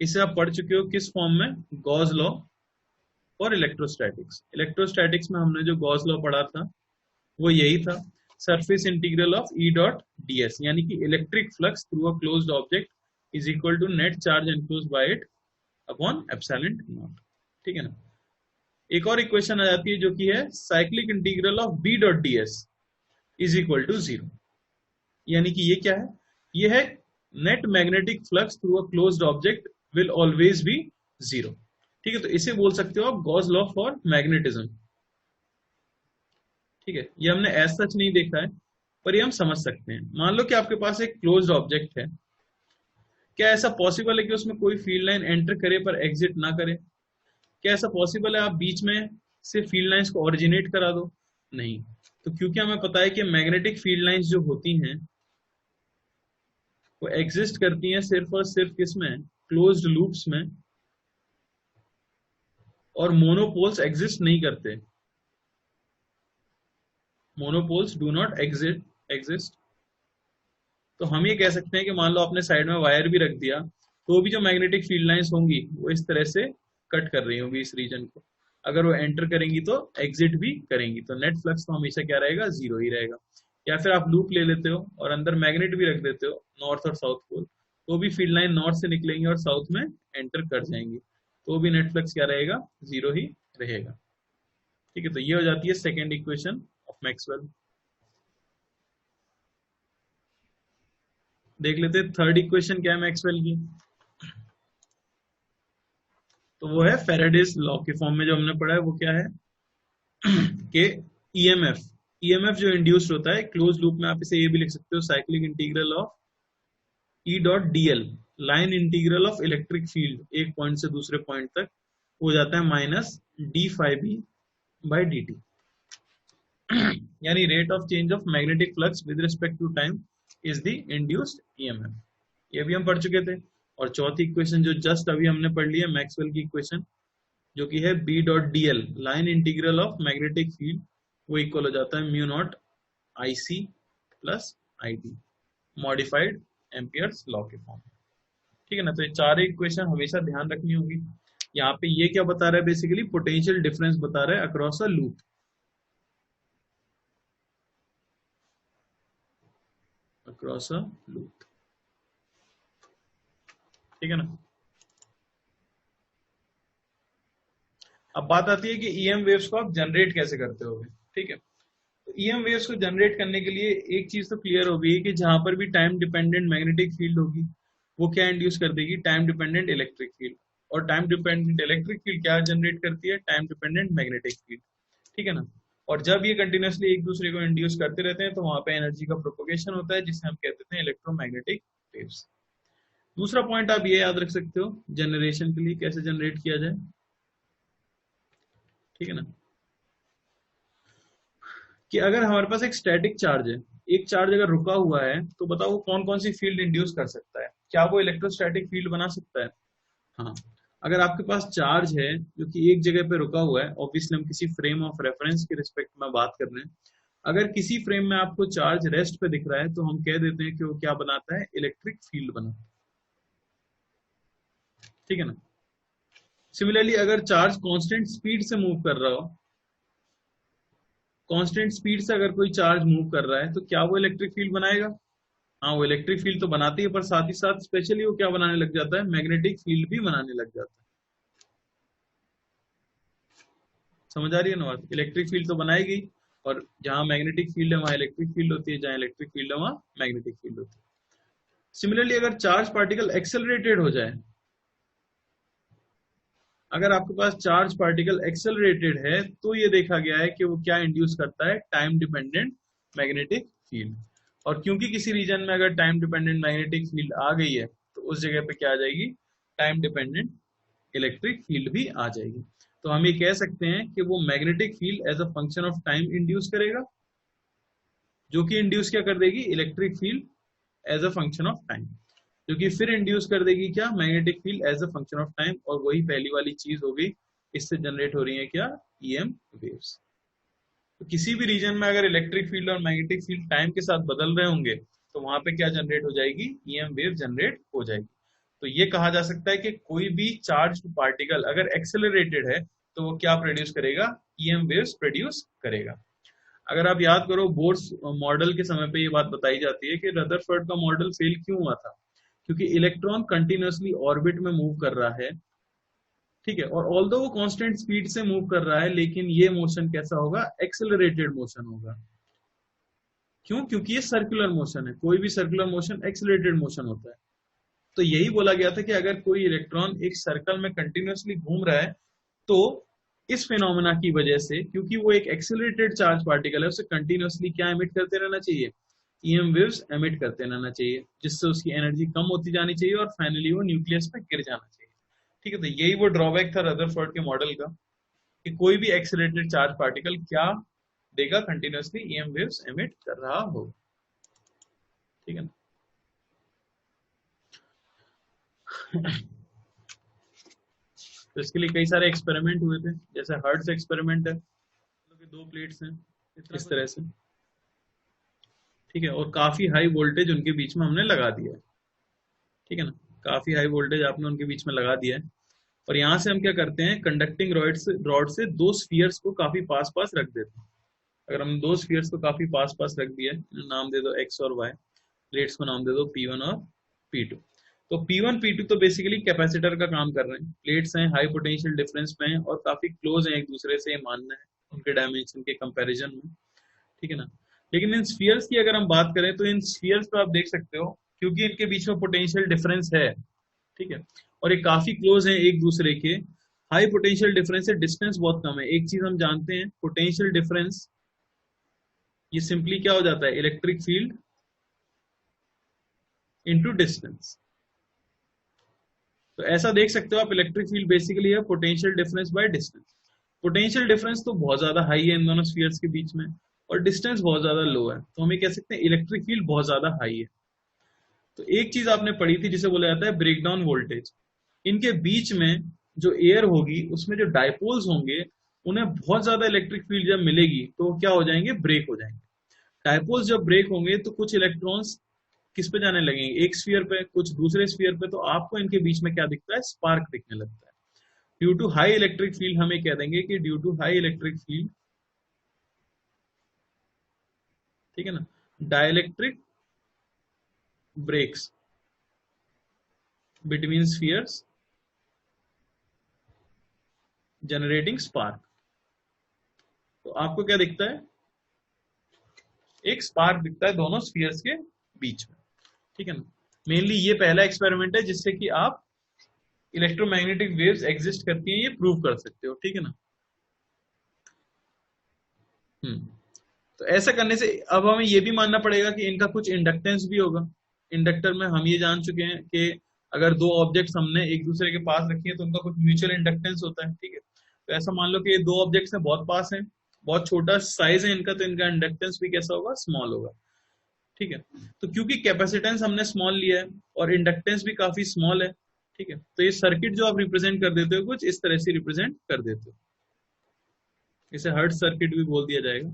इसे आप पढ़ चुके हो किस फॉर्म में? गॉस लॉ और इलेक्ट्रोस्टैटिक्स। इलेक्ट्रोस्टैटिक्स में हमने जो गॉस लॉ पढ़ा था वो यही था, surface integral of E dot D S, यानी कि electric flux through a closed object is equal to net charge enclosed by it upon epsilon naught. ठीक है ना। एक और इक्वेशन आ जाती है जो कि है cyclic integral of B dot D S is equal to 0, यानी कि ये क्या है? ये है net magnetic flux through a closed object will always be 0। ठीक है, तो इसे बोल सकते हो आप गॉस लॉ फॉर मैग्नेटिज्म। ठीक है, ये हमने एज सच नहीं देखा है पर ये हम समझ सकते हैं। मान लो कि आपके पास एक क्लोज्ड ऑब्जेक्ट है, क्या ऐसा पॉसिबल है कि उसमें कोई फील्ड लाइन एंटर करे पर एग्जिट ना करे? क्या ऐसा पॉसिबल है आप बीच में से फील्ड लाइंस को ओरिजिनेट करा दो? नहीं। तो क्योंकि हमें पता है कि मैग्नेटिक फील्ड लाइंस जो होती हैं वो एग्जिस्ट करती हैं सिर्फ और सिर्फ किसमें? क्लोज्ड लूप्स में, और मोनोपोल्स एग्जिस्ट नहीं करते। Monopoles do not exist. तो हम ये कह सकते हैं कि मान लो आपने साइड में वायर भी रख दिया तो भी जो मैग्नेटिक फील्ड लाइंस होंगी वो इस तरह से कट कर रही होंगी इस रीजन को। अगर वो एंटर करेंगी तो एग्जिट भी करेंगी, तो नेट फ्लक्स तो हमेशा क्या रहेगा? 0 ही रहेगा। या फिर आप लूप ले लेते हो और अंदर मैग्नेट भी रख देते हो नॉर्थ और साउथ पोल, तो भी फील्ड लाइन नॉर्थ से निकलेंगी और साउथ में एंटर कर जाएंगी, तो भी नेट फ्लक्स क्या रहेगा? 0 ही रहेगा। ठीक है, तो ये हो जाती है सेकेंड इक्वेशन ऑफ मैक्सवेल। देख लेते हैं थर्ड इक्वेशन क्या है मैक्सवेल की। तो वो है फैराडेज लॉ के फॉर्म में जो हमने पढ़ा है। वो क्या है कि ईएमएफ जो इंड्यूस्ड होता है क्लोज लूप में, आप इसे ये भी लिख सकते हो cyclic integral of E dot D L, line integral of electric field एक पॉइंट से दूसरे पॉइंट तक हो जाता है minus D phi B by D T, यानी rate of change of magnetic flux with respect to time is the induced EMF. ये भी हम पढ़ चुके थे। और चौथी इक्वेशन जो जस्ट अभी हमने पढ़ ली है मैक्सवेल की इक्वेशन, जो कि है B dot D L, line integral of magnetic field, वो इक्वल हो जाता है mu not I C plus I D, modified Ampere's law के फॉर्म। ठीक है ना। तो ये चार इक्वेशन हमेशा ध्यान रखनी होगी। यहाँ पे ये क्या बता रहा है? बेसिकली पोटेंशियल डिफरेंस बता रहा है across a loop. Across a loop, ठीक है ना। अब बात आती है कि ईएम वेव्स को आप जनरेट कैसे करते होगे। ठीक है, तो ईएम वेव्स को जनरेट करने के लिए एक चीज तो क्लियर हो गई कि जहां पर भी टाइम डिपेंडेंट मैग्नेटिक फील्ड होगी वो क्या इंड्यूस कर देगी? Time dependent electric field. और टाइम डिपेंडेंट इलेक्ट्रिक फील्ड क्या जनरेट करती है? Time dependent magnetic field. ठीक है ना। और जब ये कंटिन्यूसली एक दूसरे को इंड्यूस करते रहते हैं तो वहां पे एनर्जी का प्रोपोगेशन होता है जिसे हम कहते हैं इलेक्ट्रोमैग्नेटिक वेव्स। दूसरा पॉइंट आप ये याद रख सकते हो जनरेशन के लिए कैसे जनरेट किया जाए। ठीक है ना, कि अगर हमारे पास एक स्टैटिक चार्ज है, एक चार्ज अगर रुका हुआ है, तो बताओ वो कौन कौन सी फील्ड इंड्यूस कर सकता है? क्या वो इलेक्ट्रोस्टैटिक फील्ड बना सकता है? हाँ। अगर आपके पास चार्ज है जो कि एक जगह पे रुका हुआ है, ऑब्वियसली हम किसी फ्रेम ऑफ रेफरेंस के रिस्पेक्ट में बात कर रहे हैं, अगर किसी फ्रेम में आपको चार्ज रेस्ट पे दिख रहा है तो हम कह देते हैं कि वो क्या बनाता है? इलेक्ट्रिक फील्ड बनाता है। ठीक है ना। सिमिलरली अगर चार्ज कांस्टेंट स्पीड से मूव कर रहा हो, कांस्टेंट स्पीड से अगर कोई चार्ज मूव कर रहा है तो क्या वो इलेक्ट्रिक फील्ड बनाएगा? हाँ, वो इलेक्ट्रिक फील्ड तो बनाती है, पर साथ ही साथ स्पेशली वो क्या बनाने लग जाता है? मैग्नेटिक फील्ड भी बनाने लग जाता है। समझ आ रही है ना बात? इलेक्ट्रिक फील्ड तो बनाएगी, और जहां मैग्नेटिक फील्ड है वहां इलेक्ट्रिक फील्ड होती है, जहां इलेक्ट्रिक फील्ड है वहां मैग्नेटिक फील्ड होती है। सिमिलरली अगर चार्ज पार्टिकल एक्सेलरेटेड हो जाए, अगर आपके पास चार्ज पार्टिकल एक्सेलरेटेड है, तो ये देखा गया है कि वो क्या इंड्यूस करता है, टाइम डिपेंडेंट मैग्नेटिक फील्ड। और क्योंकि किसी रीजन में अगर टाइम डिपेंडेंट मैग्नेटिक फील्ड आ गई है, तो उस जगह पे क्या आ जाएगी, टाइम डिपेंडेंट इलेक्ट्रिक फील्ड भी आ जाएगी। तो हम ये कह सकते हैं कि वो magnetic field as a function of time induce करेगा, जो कि इंड्यूस क्या कर देगी, electric field as a function of time, जो कि फिर इंड्यूस कर देगी क्या, magnetic field as a function of time. और वही पहली वाली चीज हो गई, इससे जनरेट हो रही है क्या, ईएम वेव्स। तो किसी भी रीजन में अगर इलेक्ट्रिक फील्ड और मैग्नेटिक फील्ड टाइम के साथ बदल रहे होंगे, तो वहां पे क्या जनरेट हो जाएगी, ईएम वेव जनरेट हो जाएगी। तो ये कहा जा सकता है कि कोई भी चार्ज पार्टिकल अगर एक्सेलरेटेड है, तो वो क्या प्रोड्यूस करेगा, ईएम वेव्स प्रोड्यूस करेगा। अगर आप याद करो, बोर्स मॉडल के समय पे ये बात बताई जाती है कि रदरफोर्ड का मॉडल फेल क्यों हुआ था, क्योंकि इलेक्ट्रॉन कंटिन्यूअसली ऑर्बिट में मूव कर रहा है, ठीक है, और ऑल्दो वो कांस्टेंट स्पीड से मूव कर रहा है, लेकिन ये मोशन कैसा होगा, एक्सेलरेटेड मोशन होगा। क्यों, क्योंकि ये सर्कुलर मोशन है, कोई भी सर्कुलर मोशन एक्सेलरेटेड मोशन होता है। तो यही बोला गया था कि अगर कोई इलेक्ट्रॉन एक सर्कल में कंटिन्यूअसली घूम रहा है, तो इस फिनोमेना की वजह से, क्योंकि वो एक एक्सेलरेटेड चार्ज पार्टिकल है, उसे कंटिन्यूअसली क्या एमिट करते रहना चाहिए, ईएम वेव्स एमिट करते रहना चाहिए, जिससे उसकी एनर्जी कम होती जानी चाहिए और फाइनली वो न्यूक्लियस पे गिर जाना चाहिए। ठीक है, तो यही वो ड्रॉबैक था रदरफोर्ड के मॉडल का, कि कोई भी एक्सेलरेटेड चार्ज पार्टिकल क्या देगा, कंटिन्यूअसली ईएम वेव्स एमिट कर रहा हो। ठीक है ना। तो इसके लिए कई सारे एक्सपेरिमेंट हुए थे, जैसे हर्ट्ज एक्सपेरिमेंट है, दो प्लेट्स हैं इस तरह से, ठीक है, और काफी हाई वोल्टेज उनके बीच में हमने लगा दिया है, ठीक है ना, काफी हाई वोल्टेज आपने उनके बीच में लगा दिया है। और यहां से हम क्या करते हैं, कंडक्टिंग रॉड से दो स्फीयर्स को काफी पास पास रख देते हैं। अगर हम दो स्फीयर्स को काफी पास पास रख दिया, नाम दे दो एक्स और वाई, प्लेट्स को नाम दे दो P1 और P2। तो P1 P2 तो बेसिकली कैपेसिटर का काम कर रहे हैं, प्लेट्स हैं, हाई पोटेंशियल डिफरेंस में हैं और काफी क्लोज हैं एक दूसरे से, ये मानना है उनके डायमेंशन के कंपैरिजन में, ठीक है ना। लेकिन इन स्फीयर्स की अगर हम बात करें, तो इन स्फीयर्स पे आप देख सकते हो, क्योंकि इनके बीच में पोटेंशियल डिफरेंस है, ठीक है, और ये काफी क्लोज है एक दूसरे के, हाई पोटेंशियल डिफरेंस है, डिस्टेंस बहुत कम है। एक चीज हम जानते हैं, पोटेंशियल डिफरेंस, ये सिंपली क्या हो जाता है, इलेक्ट्रिक फील्ड इनटू डिस्टेंस। तो ऐसा देख सकते हो आप, इलेक्ट्रिक फील्ड बेसिकली है potential difference by distance. Potential difference तो बहुत ज्यादा हाई है इन दोनों स्फीयर्स के बीच में, और डिस्टेंस बहुत ज्यादा लो है, तो हम ये कह सकते हैं इलेक्ट्रिक फील्ड बहुत ज्यादा हाई है। तो एक चीज आपने पढ़ी थी जिसे बोला जाता है ब्रेकडाउन वोल्टेज। इनके बीच में जो एयर होगी, उसमें जो डायपोल्स होंगे, उन्हें बहुत ज्यादा इलेक्ट्रिक फील्ड जब मिलेगी, तो क्या हो जाएंगे, ब्रेक हो जाएंगे। डायपोल्स जब ब्रेक होंगे, तो कुछ इलेक्ट्रॉन्स किस पे जाने लगेंगे, एक स्फीयर पे, कुछ दूसरे स्फीयर पे, तो आपको इनके बीच में क्या दिखता है, स्पार्क दिखने लगता है। Due to high electric field, हमें कह देंगे कि due to high electric field, ठीक है ना, dielectric breaks between spheres generating spark. तो आपको क्या दिखता है, एक स्पार्क दिखता है दोनों स्फीयर्स के बीच में, ठीक है ना। मेनली ये पहला एक्सपेरिमेंट है जिससे कि आप इलेक्ट्रोमैग्नेटिक वेव्स एग्जिस्ट करती हैं, ये प्रूव कर सकते हो, ठीक है ना। तो ऐसा करने से अब हमें ये भी मानना पड़ेगा कि इनका कुछ इंडक्टेंस भी होगा। इंडक्टर में हम ये जान चुके हैं कि अगर दो ऑब्जेक्ट्स हमने एक दूसरे के पास रखी है, तो उनका कुछ म्यूचुअल इंडक्टेंस होता है, ठीक है। तो ऐसा मान लो कि ये दो ऑब्जेक्ट्स हैं, बहुत पास हैं, बहुत छोटा साइज है इनका, तो इनका इंडक्टेंस भी कैसा होगा, स्मॉल होगा, ठीक है। तो क्योंकि कैपेसिटेंस हमने स्मॉल लिया है और इंडक्टेंस भी काफी स्मॉल है, ठीक है, तो ये सर्किट जो आप रिप्रेजेंट कर देते हो, कुछ इस तरह से रिप्रेजेंट कर देते हो, इसे हर्ट्ज सर्किट भी बोल दिया जाएगा।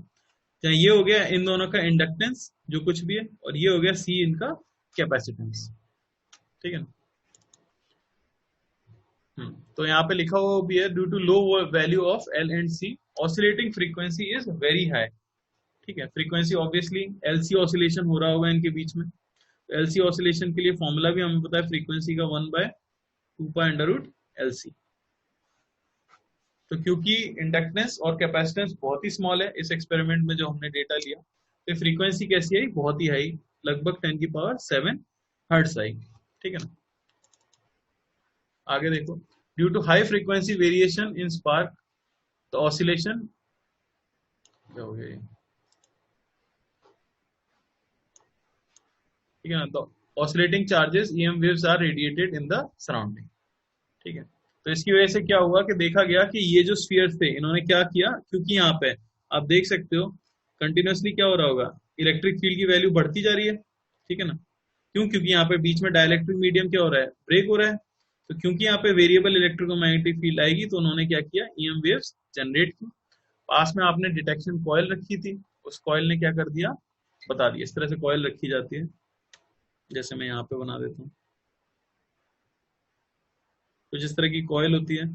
जहाँ ये हो गया इन दोनों का इंडक्टेंस जो कुछ भी है, और ये हो गया सी इनका कैपेसिटेंस, ठीक है ना। तो यहाँ पे लिखा हुआ भी है, due to low value of L and C, oscillating frequency is very high, ठीक है। फ्रीक्वेंसी ऑब्वियसली एलसी ऑसिलेशन हो रहा होगा इनके बीच में, तो एलसी ऑसिलेशन के लिए फॉर्मूला भी हमें पता है, फ्रीक्वेंसी का 1/2 पाई अंडर रूट एलसी, तो क्योंकि इंडक्टेंस और कैपेसिटेंस बहुत ही स्मॉल है इस एक्सपेरिमेंट में जो हमने डेटा लिया, तो फ्रीक्वेंसी कैसी आई, बहुत ही हाई, लगभग 10⁻7 हर्ट्ज आई। ठीक है ना। आगे देखो, due to high frequency variation in spark तो ऑसिलेशन क्या हो गया, ठीक है ना, तो oscillating charges E M waves are radiated in the surrounding. ठीक है, तो इसकी वजह से क्या हुआ कि देखा गया कि ये जो स्फीयर्स थे इन्होंने क्या किया, क्योंकि यहाँ पे आप देख सकते हो कंटिन्यूअसली क्या हो रहा होगा, इलेक्ट्रिक फील्ड की वैल्यू बढ़ती जा रही है। ठीक है ना, क्यों, क्योंकि यहाँ पे बीच में डाइलेक्ट्रिक मीडियम क्या हो रहा है, ब्रेक हो रहा है। तो क्योंकि यहाँ पे वेरिएबल इलेक्ट्रोमैग्नेटिक फील्ड आएगी तो उन्होंने क्या किया, ईएम वेव्स जनरेट की। पास में आपने डिटेक्शन कॉइल रखी थी, उस कॉइल ने क्या कर दिया, बता दिया। इस तरह से कॉइल रखी जाती है, जैसे मैं यहाँ पे बना देता हूँ, तो जिस तरह की कॉइल होती है,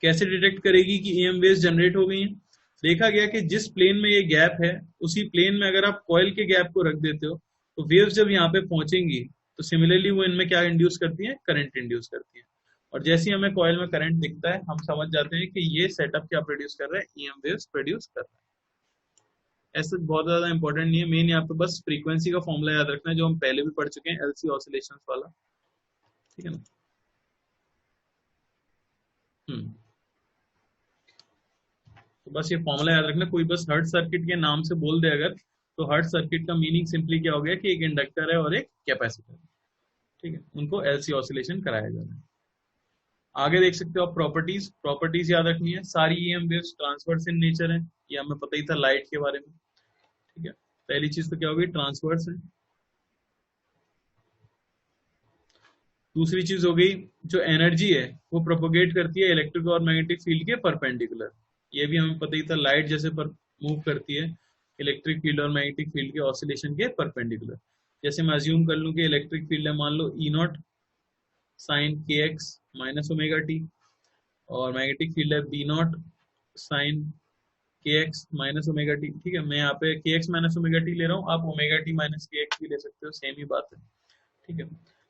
कैसे डिटेक्ट करेगी कि ईएम वेव्स जनरेट हो गई हैं। देखा गया कि जिस प्लेन में ये गैप है उसी प्लेन में अगर आप कॉइल के गैप को रख देते हो तो वेव्स जब यहाँ पे पहुंचेंगी तो सिमिलरली वो इनमें क्या इंड्यूस करती है, करंट इंड्यूस करती है। और जैसे ही हमें कॉइल में करंट दिखता है हम समझ जाते हैं कि ये सेटअप क्या प्रोड्यूस कर रहा है, ईएम वेव्स प्रोड्यूस कर रहा है। ऐसा बहुत ज्यादा इंपॉर्टेंट नहीं है, मेन यहाँ पे बस फ्रीक्वेंसी का फॉर्मूला याद रखना है जो हम पहले भी पढ़ चुके हैं, एलसी ऑसिलेशंस वाला। ठीक है ना। हम्म, तो बस ये फॉर्मूला याद रखना, कोई बस हर्ट सर्किट के नाम से बोल दे अगर, तो हर्ट सर्किट का मीनिंग सिंपली क्या हो गया कि एक इंडक्टर है और एक कैपेसिटर है। ठीक है, उनको एलसी ऑसिलेशन कराया जा रहा है। आगे देख सकते हो आप प्रॉपर्टीज, प्रॉपर्टीज याद रखनी है। सारी EM waves transverse in nature है, ये हमें पता ही था लाइट के बारे में। ठीक है, पहली चीज तो क्या होगी, ट्रांसवर्स है। दूसरी चीज हो गई, जो एनर्जी है वो प्रोपोगेट करती है इलेक्ट्रिक और मैग्नेटिक फील्ड के परपेंडिकुलर। ये भी हमें पता ही था, लाइट जैसे पर मूव करती है इलेक्ट्रिक फील्ड और मैग्नेटिक फील्ड के ऑसिलेशन के परपेंडिकुलर। जैसे मैं अज्यूम कर लूं कि इलेक्ट्रिक फील्ड है मान लो ई नॉट साइन के एक्स माइनस ओमेगा टी, और मैग्नेटिक फील्ड है बी नॉट साइन के एक्स माइनस ओमेगा टी। ठीक है, मैं यहाँ पे के एक्स माइनस ओमेगा टी ले रहा हूँ, आप ओमेगा टी माइनस के एक्स भी ले सकते हो, सेम ही बात है। ठीक है,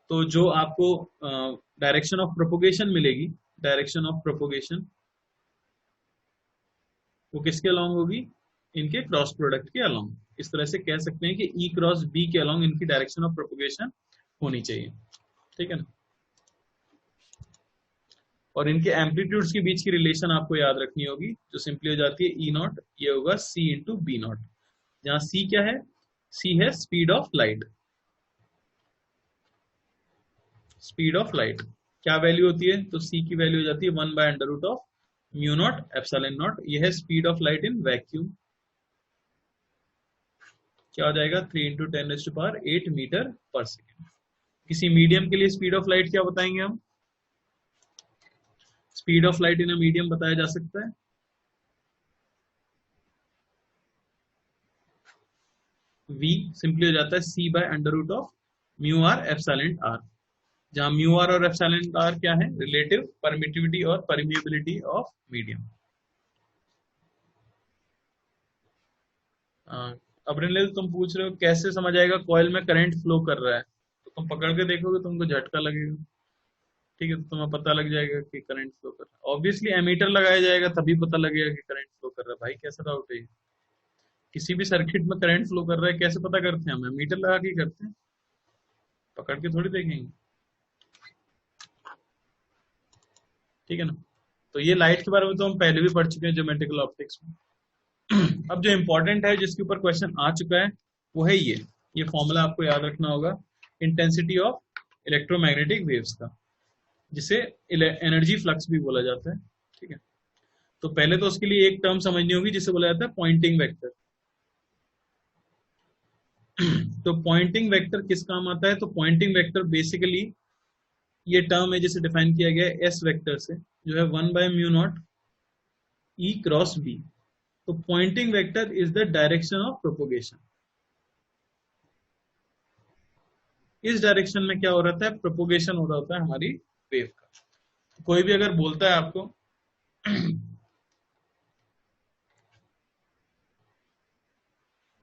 तो जो आपको डायरेक्शन ऑफ प्रोपोगेशन मिलेगी, डायरेक्शन ऑफ प्रोपोगेशन वो किसके अलोंग होगी, इनके क्रॉस प्रोडक्ट के अलोंग। इस तरह से कह सकते हैं कि ई क्रॉस बी के अलोंग इनकी डायरेक्शन ऑफ प्रोपोगेशन होनी चाहिए। ठीक है ना, और इनके एम्पलीट्यूड्स के बीच की रिलेशन आपको याद रखनी होगी, जो सिंपली हो जाती है ई नॉट, ये होगा सी इंटू बी नॉट, जहां सी क्या है, सी है speed of light. Speed of light क्या वैल्यू होती है, तो सी की वैल्यू हो जाती है 1/√ of mu naught epsilon not. यह है speed of light in vacuum, क्या हो जाएगा 3 × 10⁸ मीटर पर सेकेंड। किसी मीडियम के लिए स्पीड ऑफ लाइट क्या बताएंगे हम, speed of light in a medium बताया जा सकता है v सिंपली हो जाता है c/√ of mu R epsilon R, जहां म्यू आर और एप्सिलॉन आर क्या है, रिलेटिव परमिटिविटी और परमिएबिलिटी ऑफ मीडियम। अब रिनिल तुम पूछ रहे हो कैसे समझ आएगा कॉइल में करंट फ्लो कर रहा है, तो तुम पकड़ के देखोगे तुमको झटका लगेगा। ठीक है, तो तुम्हें पता लग जाएगा कि करंट फ्लो कर रहा है। ऑब्वियसली एमीटर लगाया जाएगा तभी पता लगेगा कि करंट फ्लो कर रहा है। भाई कैसा डाउट है, किसी भी सर्किट में करंट फ्लो कर रहा है कैसे पता करते हैं, हम एमीटर लगा के करते हैं, पकड़ के थोड़ी देखेंगे। ठीक है ना, तो ये लाइट के बारे में तो हम पहले भी पढ़ चुके हैं ज्योमेट्रिकल ऑप्टिक्स में। अब जो इंपॉर्टेंट है जिसके ऊपर क्वेश्चन आ चुका है वो है ये फॉर्मूला आपको याद रखना होगा, इंटेंसिटी ऑफ इलेक्ट्रोमैग्नेटिक वेव्स का, जिसे एनर्जी फ्लक्स भी बोला जाता है। ठीक है, तो पहले तो उसके लिए एक टर्म समझनी होगी जिसे बोला जाता है पॉइंटिंग वेक्टर। तो पॉइंटिंग वेक्टर किस काम आता है, तो पॉइंटिंग वेक्टर बेसिकली ये टर्म है जिसे डिफाइन किया गया है एस वेक्टर से, जो है 1/μ0 ई क्रॉस बी। तो Poynting vector is the direction of propagation. इस डायरेक्शन में क्या हो रहा है, प्रोपोगेशन हो रहा होता है हमारी वेव का। कोई भी अगर बोलता है आपको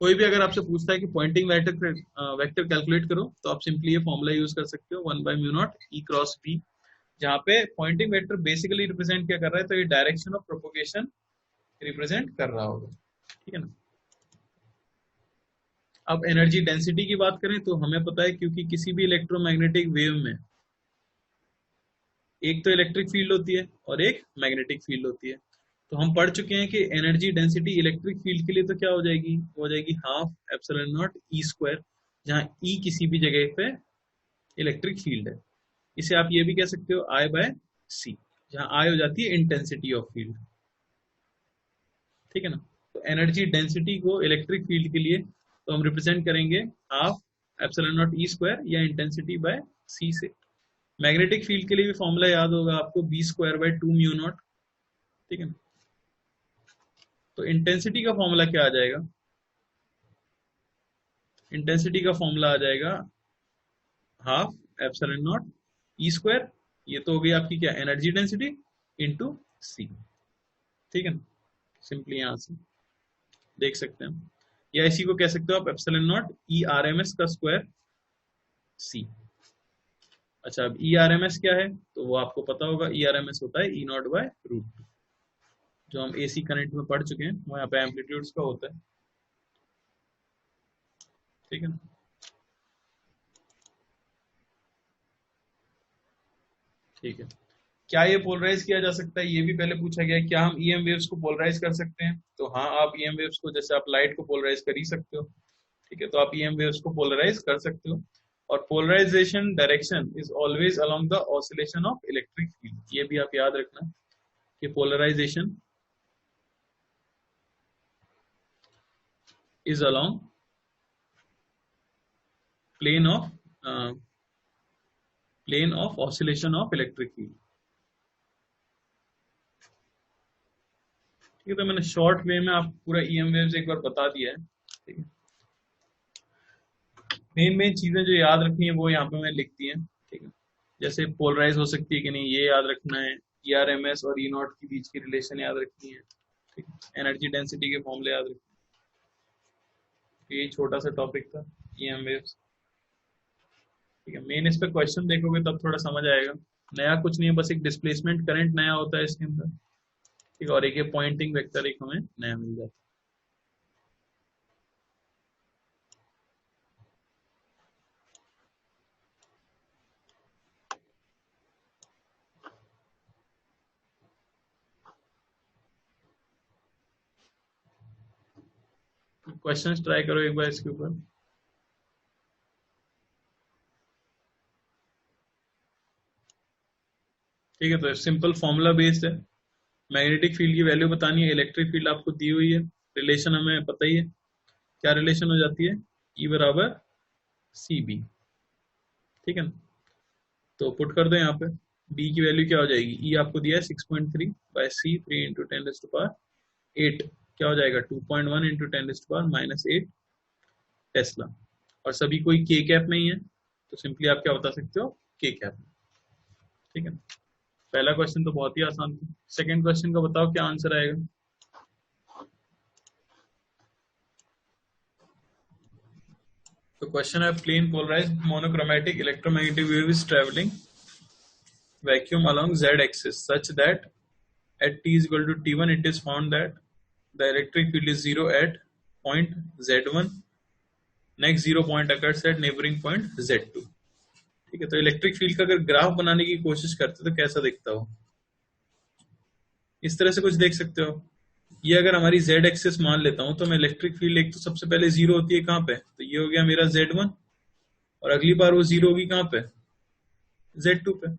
कोई भी अगर आपसे पूछता है कि पॉइंटिंग वेक्टर कैलकुलेट करो, तो आप सिंपली ये फॉर्मूला यूज कर सकते हो 1/μ0 ई क्रॉस बी, जहाँ पे पॉइंटिंग वेक्टर बेसिकली रिप्रेजेंट क्या कर रहा है, तो ये डायरेक्शन ऑफ प्रोपोगेशन रिप्रेजेंट कर रहा होगा, ठीक है ना। अब एनर्जी डेंसिटी की बात करें तो हमें पता है, क्योंकि किसी भी इलेक्ट्रोमैग्नेटिक वेव में एक तो इलेक्ट्रिक फील्ड होती है और एक मैग्नेटिक फील्ड होती है, तो हम पढ़ चुके हैं कि एनर्जी डेंसिटी इलेक्ट्रिक फील्ड के लिए तो क्या हो जाएगी, हो जाएगी half epsilon naught E square, जहाँ ई किसी भी जगह पे इलेक्ट्रिक फील्ड है। इसे आप ये भी कह सकते हो आई बाय सी, जहाँ आई हो जाती है इंटेंसिटी ऑफ फील्ड, ठीक है ना। तो एनर्जी डेंसिटी को इलेक्ट्रिक फील्ड के लिए तो हम रिप्रेजेंट करेंगे half epsilon naught E square या इंटेंसिटी बाय सी से। मैग्नेटिक फील्ड के लिए भी फॉर्मूला याद होगा आपको, B square by 2 mu naught, ठीक है ना। तो इंटेंसिटी का फॉर्मूला क्या आ जाएगा, इंटेंसिटी का फॉर्मूला आ जाएगा half epsilon naught E square, ये तो हो गई आपकी क्या एनर्जी डेंसिटी, इनटू सी, ठीक है ना। सिंपली यहां से देख सकते हैं, या इसी को कह सकते हो आप epsilon naught E R M S का स्क्वायर सी। अच्छा, अब ई आर एम एस क्या है, तो वो आपको पता होगा, ई आर एम एस होता है ई नॉट बाय रूट, जो हम एसी करंट में पढ़ चुके हैं, वो यहाँ पे एम्पलीट्यूड्स का होता है, ठीक है ना। ठीक है, क्या ये पोलराइज किया जा सकता है, ये भी पहले पूछा गया है, क्या हम ईएम वेव्स को पोलराइज कर सकते हैं, तो हाँ, आप ईएम वेव्स को, जैसे आप लाइट को पोलराइज कर ही सकते हो, ठीक है, तो आप ईएम वेव्स को पोलराइज कर सकते हो। और polarization direction is always along the oscillation of electric field, ये भी आप याद रखना कि polarization is along plane of oscillation of electric field, ठीक है। तो मैंने शॉर्ट वे में आपको पूरा ईएम वेव्स एक बार बता दिया है, ठीक है। मेन चीजें जो याद रखनी है वो यहाँ पे मैं लिख दी है, ठीक है। जैसे पोलराइज हो सकती है कि नहीं, ये याद रखना है, ई आर एम एस और ई नॉट के बीच की रिलेशन याद रखनी है, ठीक है। एनर्जी डेंसिटी के फॉर्मूले याद रखने, ये छोटा सा टॉपिक था ईएम वेव्स, ठीक है। मेन इस पे क्वेश्चन देखोगे तब थोड़ा समझ आएगा, नया कुछ नहीं है, बस एक डिस्प्लेसमेंट करंट नया होता है इसके अंदर, ठीक है, और एक ये पॉइंटिंग वेक्टर एक हमें नया मिल जाता है। क्वेश्चंस ट्राई करो एक बार इसके ऊपर। ठीक है, तो सिंपल फॉर्मूला बेस्ड है, मैग्नेटिक फील्ड की वैल्यू बतानी है, इलेक्ट्रिक फील्ड आपको दी हुई है, रिलेशन हमें पता ही है, क्या रिलेशन हो जाती है, ई बराबर सी बी, ठीक है ना। तो पुट कर दो यहाँ पे, बी की वैल्यू क्या हो जाएगी, ई आपको दिया है 6.3 बाय सी 3 इंटू 10⁻8, क्या हो जाएगा 2.1 इंटू 10⁻⁻8 टेस्ला, और सभी कोई के कैप में ही है, तो सिंपली आप क्या बता सकते हो, के कैप, ठीक है ना। पहला क्वेश्चन तो बहुत ही आसान था, सेकंड क्वेश्चन का बताओ क्या आंसर आएगा। तो क्वेश्चन है, plane polarized monochromatic electromagnetic wave is travelling vacuum along z axis such that at t is equal to t1 it is found that the electric field is zero at point z1, next zero point occurs at neighboring point z2, ठीक है। तो electric field का अगर graph बनाने की कोशिश करते तो कैसा दिखता हो, इस तरह से कुछ देख सकते हो। ये अगर हमारी z एक्सिस मान लेता हूं, तो मैं इलेक्ट्रिक फील्ड एक तो सबसे पहले जीरो होती है कहां पे, तो ये हो गया मेरा z1, और अगली बार वो जीरो होगी कहां पे, z2 पे।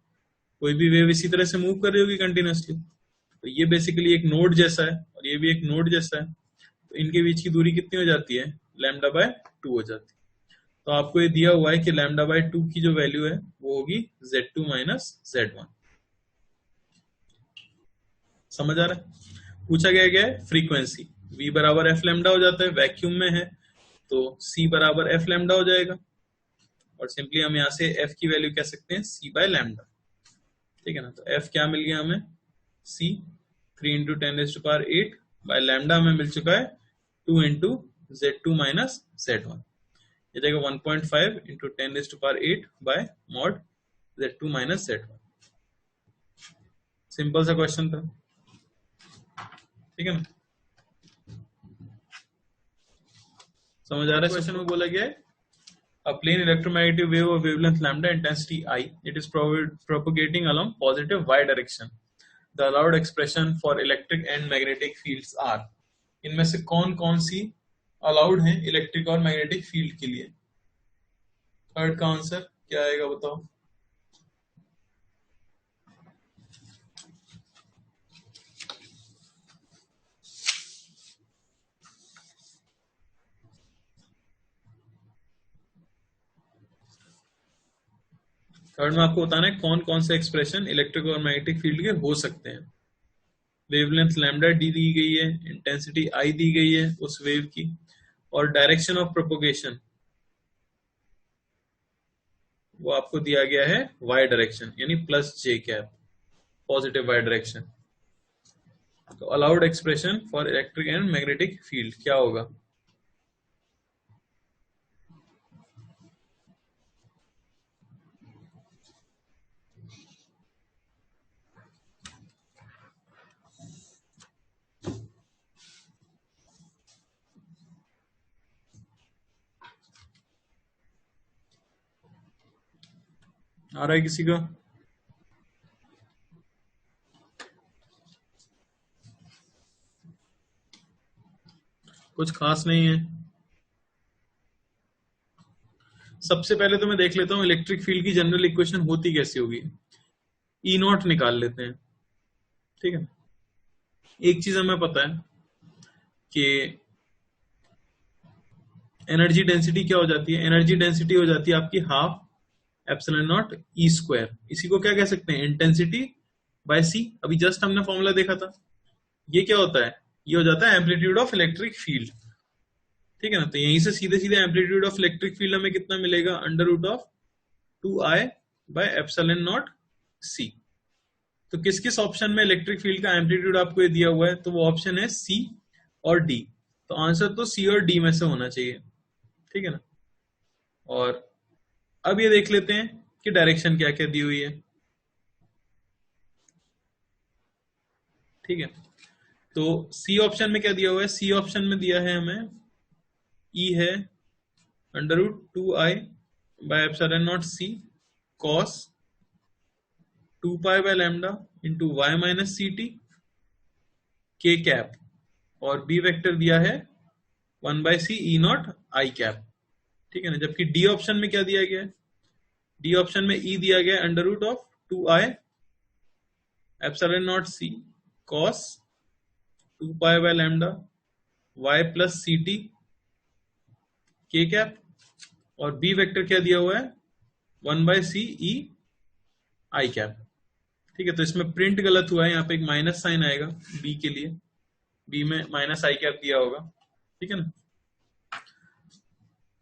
कोई भी वेव इसी तरह से मूव कर रही होगी कंटिन्यूसली, तो ये बेसिकली एक नोड जैसा है और ये भी एक नोड जैसा है, तो इनके बीच की दूरी कितनी हो जाती है, लैम्डा बाय 2 हो जाती है। तो आपको ये दिया हुआ है कि लैम्डा बाय 2 की जो वैल्यू है वो होगी z2 माइनस z1, समझ आ रहा है। पूछा गया है फ्रीक्वेंसी, v बराबर एफ लैम्डा हो जाता है, वैक्यूम में है तो c बराबर एफ लैम्डा हो जाएगा, और सिंपली हम यहाँ से f की वैल्यू कह सकते हैं c बाय लैम्डा, ठीक है ना। तो f क्या मिल गया हमें, c 3 इंटू 10⁸ बाय लैम्डा हमें मिल चुका है 2 इंटू z2 माइनस z1, ये जाएगा 1.5 into 10⁸ bye mod z2 minus z1, simple सा क्वेश्चन था, ठीक है ना, समझ आ रहा है। क्वेश्चन में बोला गया है a plane electromagnetic wave of wavelength lambda intensity I, it is propagating along positive y direction. The allowed expression for electric and magnetic fields are, इनमें से कौन कौन सी अलाउड है इलेक्ट्रिक और मैग्नेटिक फील्ड के लिए? थर्ड का आंसर क्या आएगा बताओ? थर्ड में आपको बताना है कौन कौन से एक्सप्रेशन इलेक्ट्रिक और मैग्नेटिक फील्ड के हो सकते हैं। वेवलेंथ लैम्डा डी दी गई है, इंटेंसिटी आई दी गई है उस वेव की, और डायरेक्शन ऑफ प्रोपोगेशन वो आपको दिया गया है वाई डायरेक्शन, यानी प्लस जे कैप, पॉजिटिव वाई डायरेक्शन। तो allowed expression for electric and magnetic field क्या होगा? आ रहा है किसी का? कुछ खास नहीं है। सबसे पहले तो मैं देख लेता हूं इलेक्ट्रिक फील्ड की जनरल इक्वेशन होती कैसी होगी। ई नॉट निकाल लेते हैं, ठीक है। एक चीज हमें पता है कि एनर्जी डेंसिटी क्या हो जाती है, एनर्जी डेंसिटी हो जाती है आपकी half epsilon naught E square. इसी को क्या कह सकते हैं, इंटेंसिटी बाय सी। अभी जस्ट हमने फॉर्मूला देखा था। ये क्या होता है, ये हो जाता है एम्पलीट्यूड ऑफ इलेक्ट्रिक फील्ड, ठीक है ना। तो यहीं से सीधे सीधे एम्पलीट्यूड ऑफ इलेक्ट्रिक फील्ड हमें कितना मिलेगा, under root of 2i by epsilon naught C. तो किस किस ऑप्शन में इलेक्ट्रिक फील्ड का एम्पलीट्यूड आपको ये दिया हुआ है, तो वो ऑप्शन है सी और डी। तो आंसर तो सी और डी में से होना चाहिए, ठीक है ना। और अब ये देख लेते हैं कि डायरेक्शन क्या क्या दी हुई है, ठीक है। तो सी ऑप्शन में क्या दिया हुआ है, सी ऑप्शन में दिया है हमें ई है under root 2i by epsilon naught C cos 2 pi by lambda into Y minus C T K cap, और बी वेक्टर दिया है 1 by C E naught I cap, ठीक है ना। जबकि डी ऑप्शन में क्या दिया गया है, डी ऑप्शन में ई दिया गया है under root of 2i epsilon naught C cos 2 pi by lambda Y plus C T K cap, और बी वेक्टर क्या दिया हुआ है 1 by C E I cap, ठीक है। तो इसमें प्रिंट गलत हुआ है, यहाँ पे एक माइनस साइन आएगा बी के लिए, बी में माइनस आई कैप दिया होगा, ठीक है ना।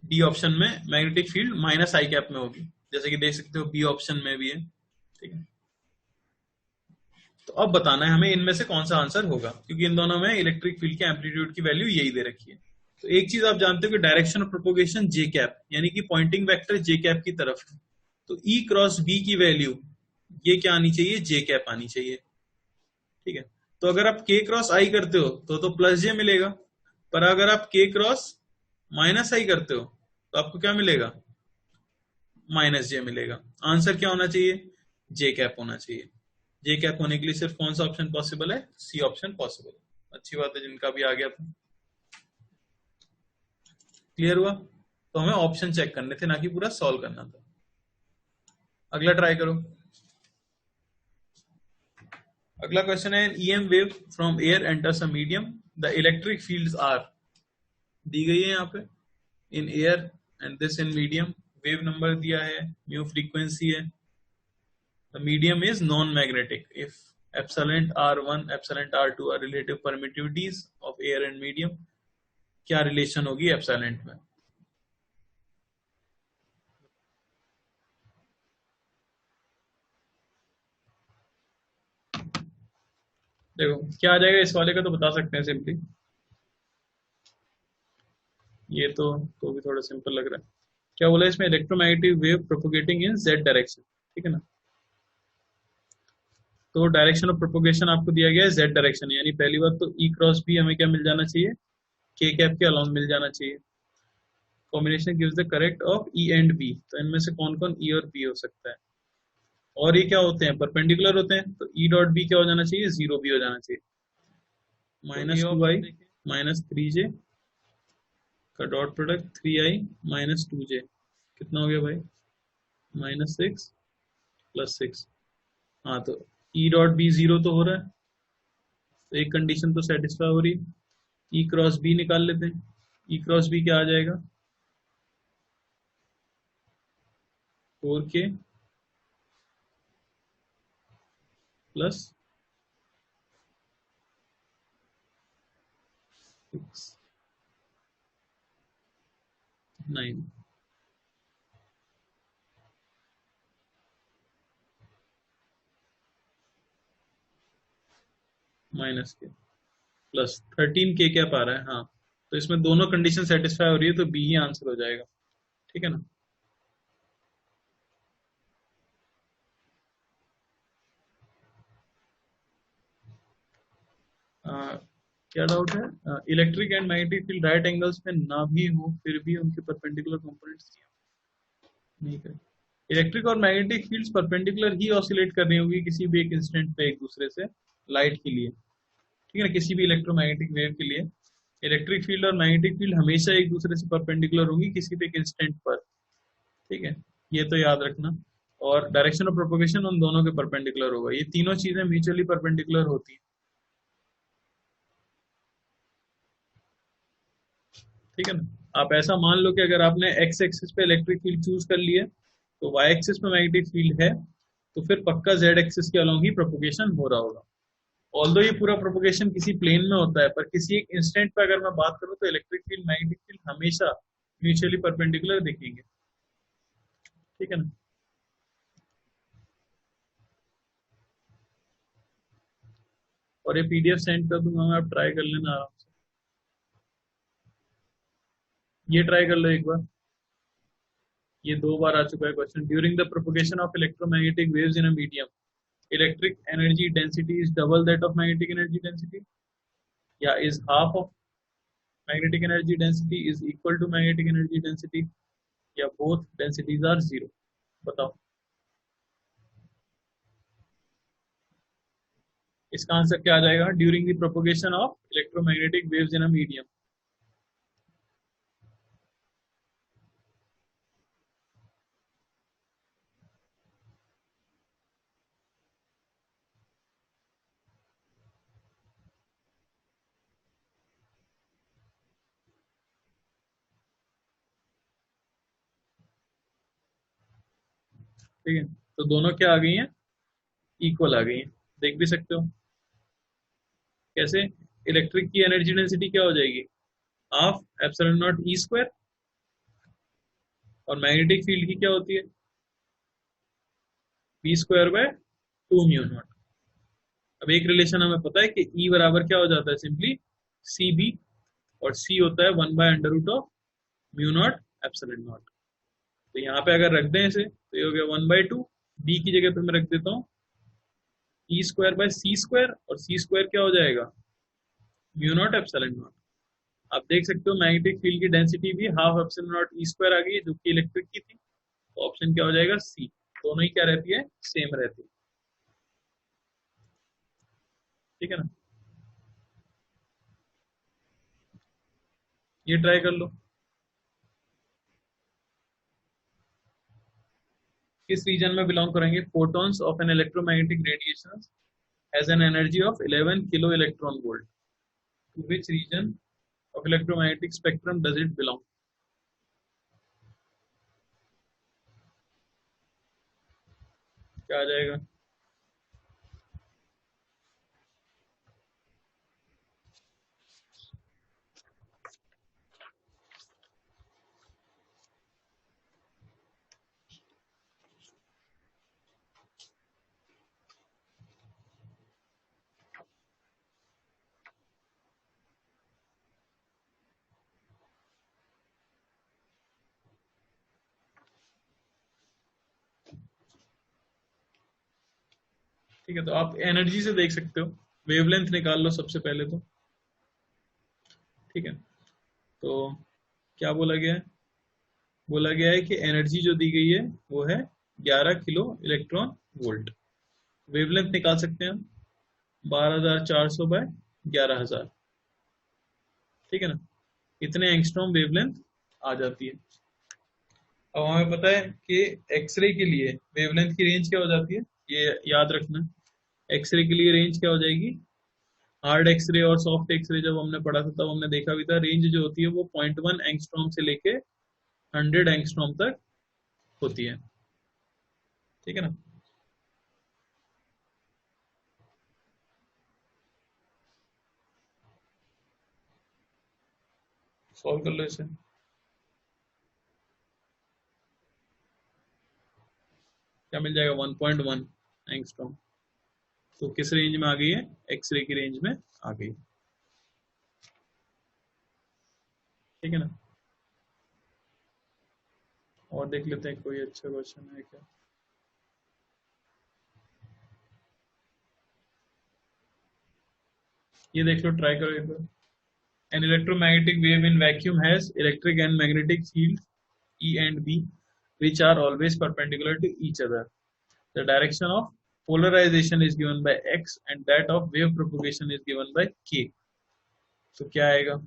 डी ऑप्शन में मैग्नेटिक फील्ड माइनस आई कैप में होगी, जैसे कि देख सकते हो बी ऑप्शन में भी है, ठीक है। तो अब बताना है हमें इनमें से कौन सा आंसर होगा, क्योंकि इन दोनों में इलेक्ट्रिक फील्ड के एम्पलीट्यूड की वैल्यू यही दे रखी है। तो एक चीज आप जानते हो कि direction of propagation J cap, यानी कि पॉइंटिंग वेक्टर जे कैप की तरफ है। तो ई क्रॉस बी की वैल्यू ये क्या आनी चाहिए, जे कैप आनी चाहिए, ठीक है। तो अगर आप के क्रॉस आई करते हो तो प्लस जे मिलेगा, पर अगर आप के क्रॉस माइनस आई करते हो तो आपको क्या मिलेगा, माइनस जे मिलेगा। आंसर क्या होना चाहिए, जे कैप होना चाहिए। जे कैप होने के लिए सिर्फ कौन सा ऑप्शन पॉसिबल है, सी ऑप्शन पॉसिबल है। अच्छी बात है जिनका भी आ गया था। क्लियर हुआ? तो हमें ऑप्शन चेक करने थे, ना कि पूरा सॉल्व करना था। अगला ट्राई करो। अगला क्वेश्चन है, EM wave from air enters a medium, the electric fields are, दी गई है यहाँ पे, in air and this in medium, wave number दिया है, म्यू फ्रीक्वेंसी है, the medium is non-magnetic if epsilon r1 epsilon r2 are relative permittivities of air and medium, क्या relation होगी एप्सिलॉन में। देखो क्या आ जाएगा इस वाले का, तो बता सकते हैं सिंपली, ये तो भी थोड़ा सिंपल लग रहा है। क्या बोला इसमें, इलेक्ट्रोमैग्नेटिक वेव प्रोपोगेटिंग इन जेड डायरेक्शन, ठीक है ना। तो डायरेक्शन ऑफ प्रोपोगेशन आपको दिया गया है जेड डायरेक्शन, यानी पहली बात तो ई क्रॉस बी हमें क्या मिल जाना चाहिए, के कैप के अलाउंग मिल जाना चाहिए। Combination gives the correct of E and B, तो इनमें से कौन कौन ई और बी हो सकता है। और ये क्या होते हैं, परपेंडिकुलर होते हैं, तो ई डॉट बी क्या हो जाना चाहिए, जीरो बी हो जाना चाहिए। माइनस टू आई माइनस थ्री जे का डॉट प्रोडक्ट थ्री आई माइनस टू जे, कितना हो गया भाई, माइनस सिक्स प्लस सिक्स। हाँ तो ई डॉट बी जीरो तो हो रहा है, तो एक कंडीशन तो सेटिस्फाई हो रही है। ई क्रॉस बी निकाल लेते हैं, ई क्रॉस बी क्या आ जाएगा, फोर के प्लस सिक्स नाइन माइनस के प्लस थर्टीन के क्या पा रहा है, हाँ तो इसमें दोनों कंडीशन सेटिस्फाई हो रही है, तो बी ही आंसर हो जाएगा, ठीक है ना। क्या डाउट है, electric and magnetic field right angles में ना भी हो फिर भी उनके परपेंडिकुलर कंपोनेंट्स नहीं करें। इलेक्ट्रिक और मैग्नेटिक फील्ड्स परपेंडिकुलर ही ऑसिलेट कर रही होंगी किसी भी एक इंस्टेंट पे एक दूसरे से, लाइट के लिए, ठीक है ना, किसी भी इलेक्ट्रोमैग्नेटिक वेव के लिए इलेक्ट्रिक फील्ड और मैग्नेटिक फील्ड हमेशा एक दूसरे से परपेंडिकुलर होंगी किसी भी एक इंस्टेंट पर, ठीक है, ये तो याद रखना। और डायरेक्शन ऑफ प्रोपोगेशन उन दोनों के परपेंडिकुलर होगा, ये तीनों चीजें म्यूचुअली परपेंडिकुलर होती हैं, ठीक है ना। आप ऐसा मान लो कि अगर आपने एक्स एक्सिस पे इलेक्ट्रिक फील्ड चूज कर लिया तो वाई एक्सिस पे मैग्नेटिक फील्ड है, तो फिर पक्का जेड एक्सिस के अलोंग ही प्रोपोगेशन हो रहा होगा। ऑल्दो ये पूरा प्रोपोगेशन किसी प्लेन में होता है, पर किसी एक इंस्टेंट पे अगर मैं बात करूं तो इलेक्ट्रिक फील्ड मैग्नेटिक फील्ड हमेशा म्यूचुअली परपेंडिकुलर दिखेंगे, ठीक है ना। और ये पीडीएफ सेंड कर दूंगा मैं, आप ट्राई कर लेना आराम से, ये ट्राई कर लो एक बार। ये दो बार आ चुका है question, during the propagation of electromagnetic waves in a medium electric energy density is double that of magnetic energy density, या is half of magnetic energy density is equal to magnetic energy density, या both densities are zero, बताओ। इसका answer क्या आ जाएगा, during the propagation of electromagnetic waves in a medium. ठीक है, तो दोनों क्या आ गई हैं, इक्वल आ गई हैं, देख भी सकते हो कैसे। इलेक्ट्रिक की एनर्जी डेंसिटी क्या हो जाएगी, half epsilon naught E square, और मैग्नेटिक फील्ड की क्या होती है, B square by two mu naught. अब एक रिलेशन हमें पता है कि ई बराबर क्या हो जाता है, सिंपली सी बी, और सी होता है one by under root of mu naught epsilon naught. तो यहाँ पे अगर रख दें इसे तो ये हो गया वन बाय टू, बी की जगह पे मैं रख देता हूँ E square by C square, और सी स्क्वायर क्या हो जाएगा, म्यू नॉट एप्सिलॉन नॉट। आप देख सकते हो मैग्नेटिक फील्ड की डेंसिटी भी half epsilon naught E square आ गई है जो कि इलेक्ट्रिक की थी, तो ऑप्शन क्या हो जाएगा, सी। दोनों ही क्या रहती है, सेम रहती है, ठीक है ना। ये ट्राई कर लो, किस रीजन में बिलोंग करेंगे, photons of an electromagnetic radiation has an energy of 11 kilo electron volt, to which region of electromagnetic spectrum does it belong. क्या आ जाएगा, ठीक है, तो आप एनर्जी से देख सकते हो। वेवलेंथ निकाल लो सबसे पहले तो। ठीक है, तो क्या बोला गया है? बोला गया है कि एनर्जी जो दी गई है वो है 11 किलो इलेक्ट्रॉन वोल्ट। वेवलेंथ निकाल सकते हैं हम, 12,400 बाय 11,000। ठीक है ना, इतने एंगस्ट्रॉम वेवलेंथ आ जाती है। अब हमें पता है कि एक्सरे के लिए वेवलेंथ की रेंज क्या हो जाती है, ये याद रखना। एक्सरे के लिए रेंज क्या हो जाएगी? हार्ड एक्सरे और सॉफ्ट एक्सरे जब हमने पढ़ा था तब हमने देखा भी था, रेंज जो होती है वो 0.1 एंगस्ट्रॉम से लेके 100 एंगस्ट्रॉम तक होती है। ठीक है ना, सॉल्व कर लो इसे। क्या मिल जाएगा? 1.1 एंगस्ट्रॉम। तो किस रेंज में आ गई है? एक्सरे की रेंज में आ गई। ठीक है ना, और देख लेते हैं कोई अच्छा क्वेश्चन है क्या। ये देख लो, ट्राई करो एक बार। An electromagnetic wave in vacuum has electric and magnetic fields E and B, which are always perpendicular to each other. The direction of polarization is given by X and that of wave propagation is given by K. तो क्या आएगा?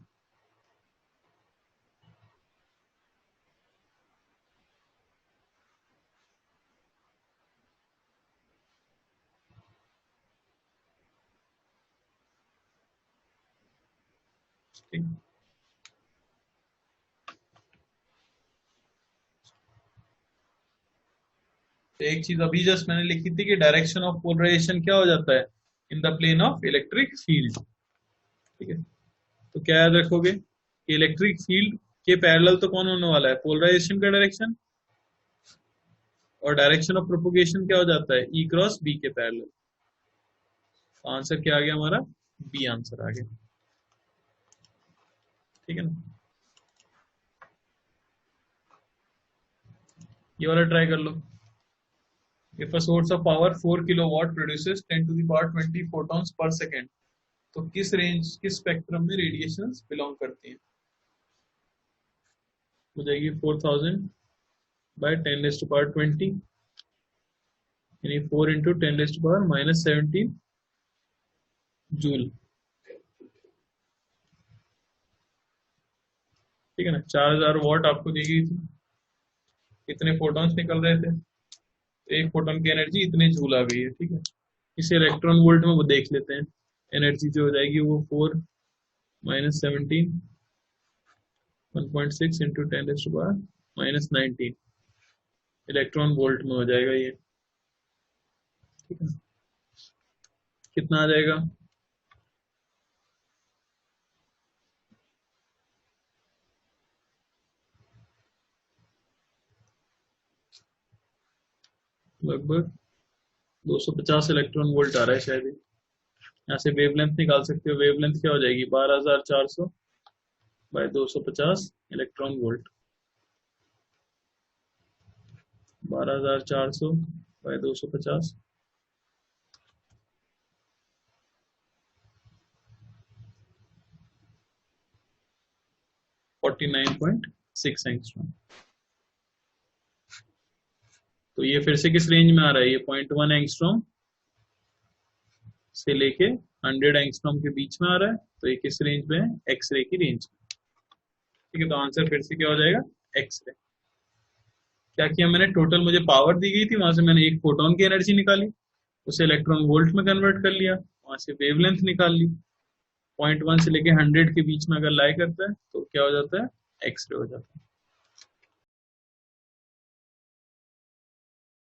ठीक, तो एक चीज अभी just मैंने लिखी थी कि डायरेक्शन ऑफ पोलराइजेशन क्या हो जाता है? In the plane of electric field. ठीक है, तो क्या याद रखोगे कि इलेक्ट्रिक फील्ड के पैरेलल तो कौन होने वाला है? पोलराइजेशन का डायरेक्शन। और डायरेक्शन ऑफ प्रोपोगेशन क्या हो जाता है? ई क्रॉस बी के पैरेलल। आंसर क्या आ गया हमारा? बी आंसर आ गया। ठीक है ना, ये वाला ट्राई कर लो। If a source of power 4 kilowatt produces 10 to the power 20 photons per second, तो किस रेंज, किस स्पेक्ट्रम में रेडिएशंस बिलोंग करती हैं? हो जाएगी 4000 बाय 10 रेज़ टू पावर 20, यानी 4 into 10 raise to power -17 joule. ठीक है ना, 4000 वॉट आपको दी गई थी, कितने फोटॉन्स निकल रहे थे? तो एक फोटोन की एनर्जी इतने जूल आ गई है। ठीक है, इसे इलेक्ट्रॉन वोल्ट में वो देख लेते हैं। एनर्जी जो हो जाएगी वो 4 -17 1.6 into 10 raise to power -19 electron volt में हो जाएगा ये। ठीक है, कितना आ जाएगा? लगभग 250 इलेक्ट्रॉन वोल्ट आ रहा है शायद। यहाँ से वेवलेंथ निकाल सकते हो। वेवलेंथ क्या हो जाएगी? 12,400 by 250 electron volt. 12,400 by 250 49.6 angstrom. तो ये फिर से किस रेंज में आ रहा है? ये 0.1 एंगस्ट्रॉम से लेके 100 एंगस्ट्रॉम के बीच में आ रहा है। तो ये किस रेंज में है? एक्सरे की रेंज में। ठीक है, तो आंसर फिर से क्या हो जाएगा? एक्सरे। क्या किया मैंने? टोटल मुझे पावर दी गई थी, वहां से मैंने एक फोटोन की एनर्जी निकाली, उसे इलेक्ट्रॉन वोल्ट में कन्वर्ट कर लिया, वहां से वेवलेंथ निकाल ली। 0.1 से लेके 100 के बीच में अगर लाई करता है तो क्या हो जाता है? एक्सरे हो जाता है।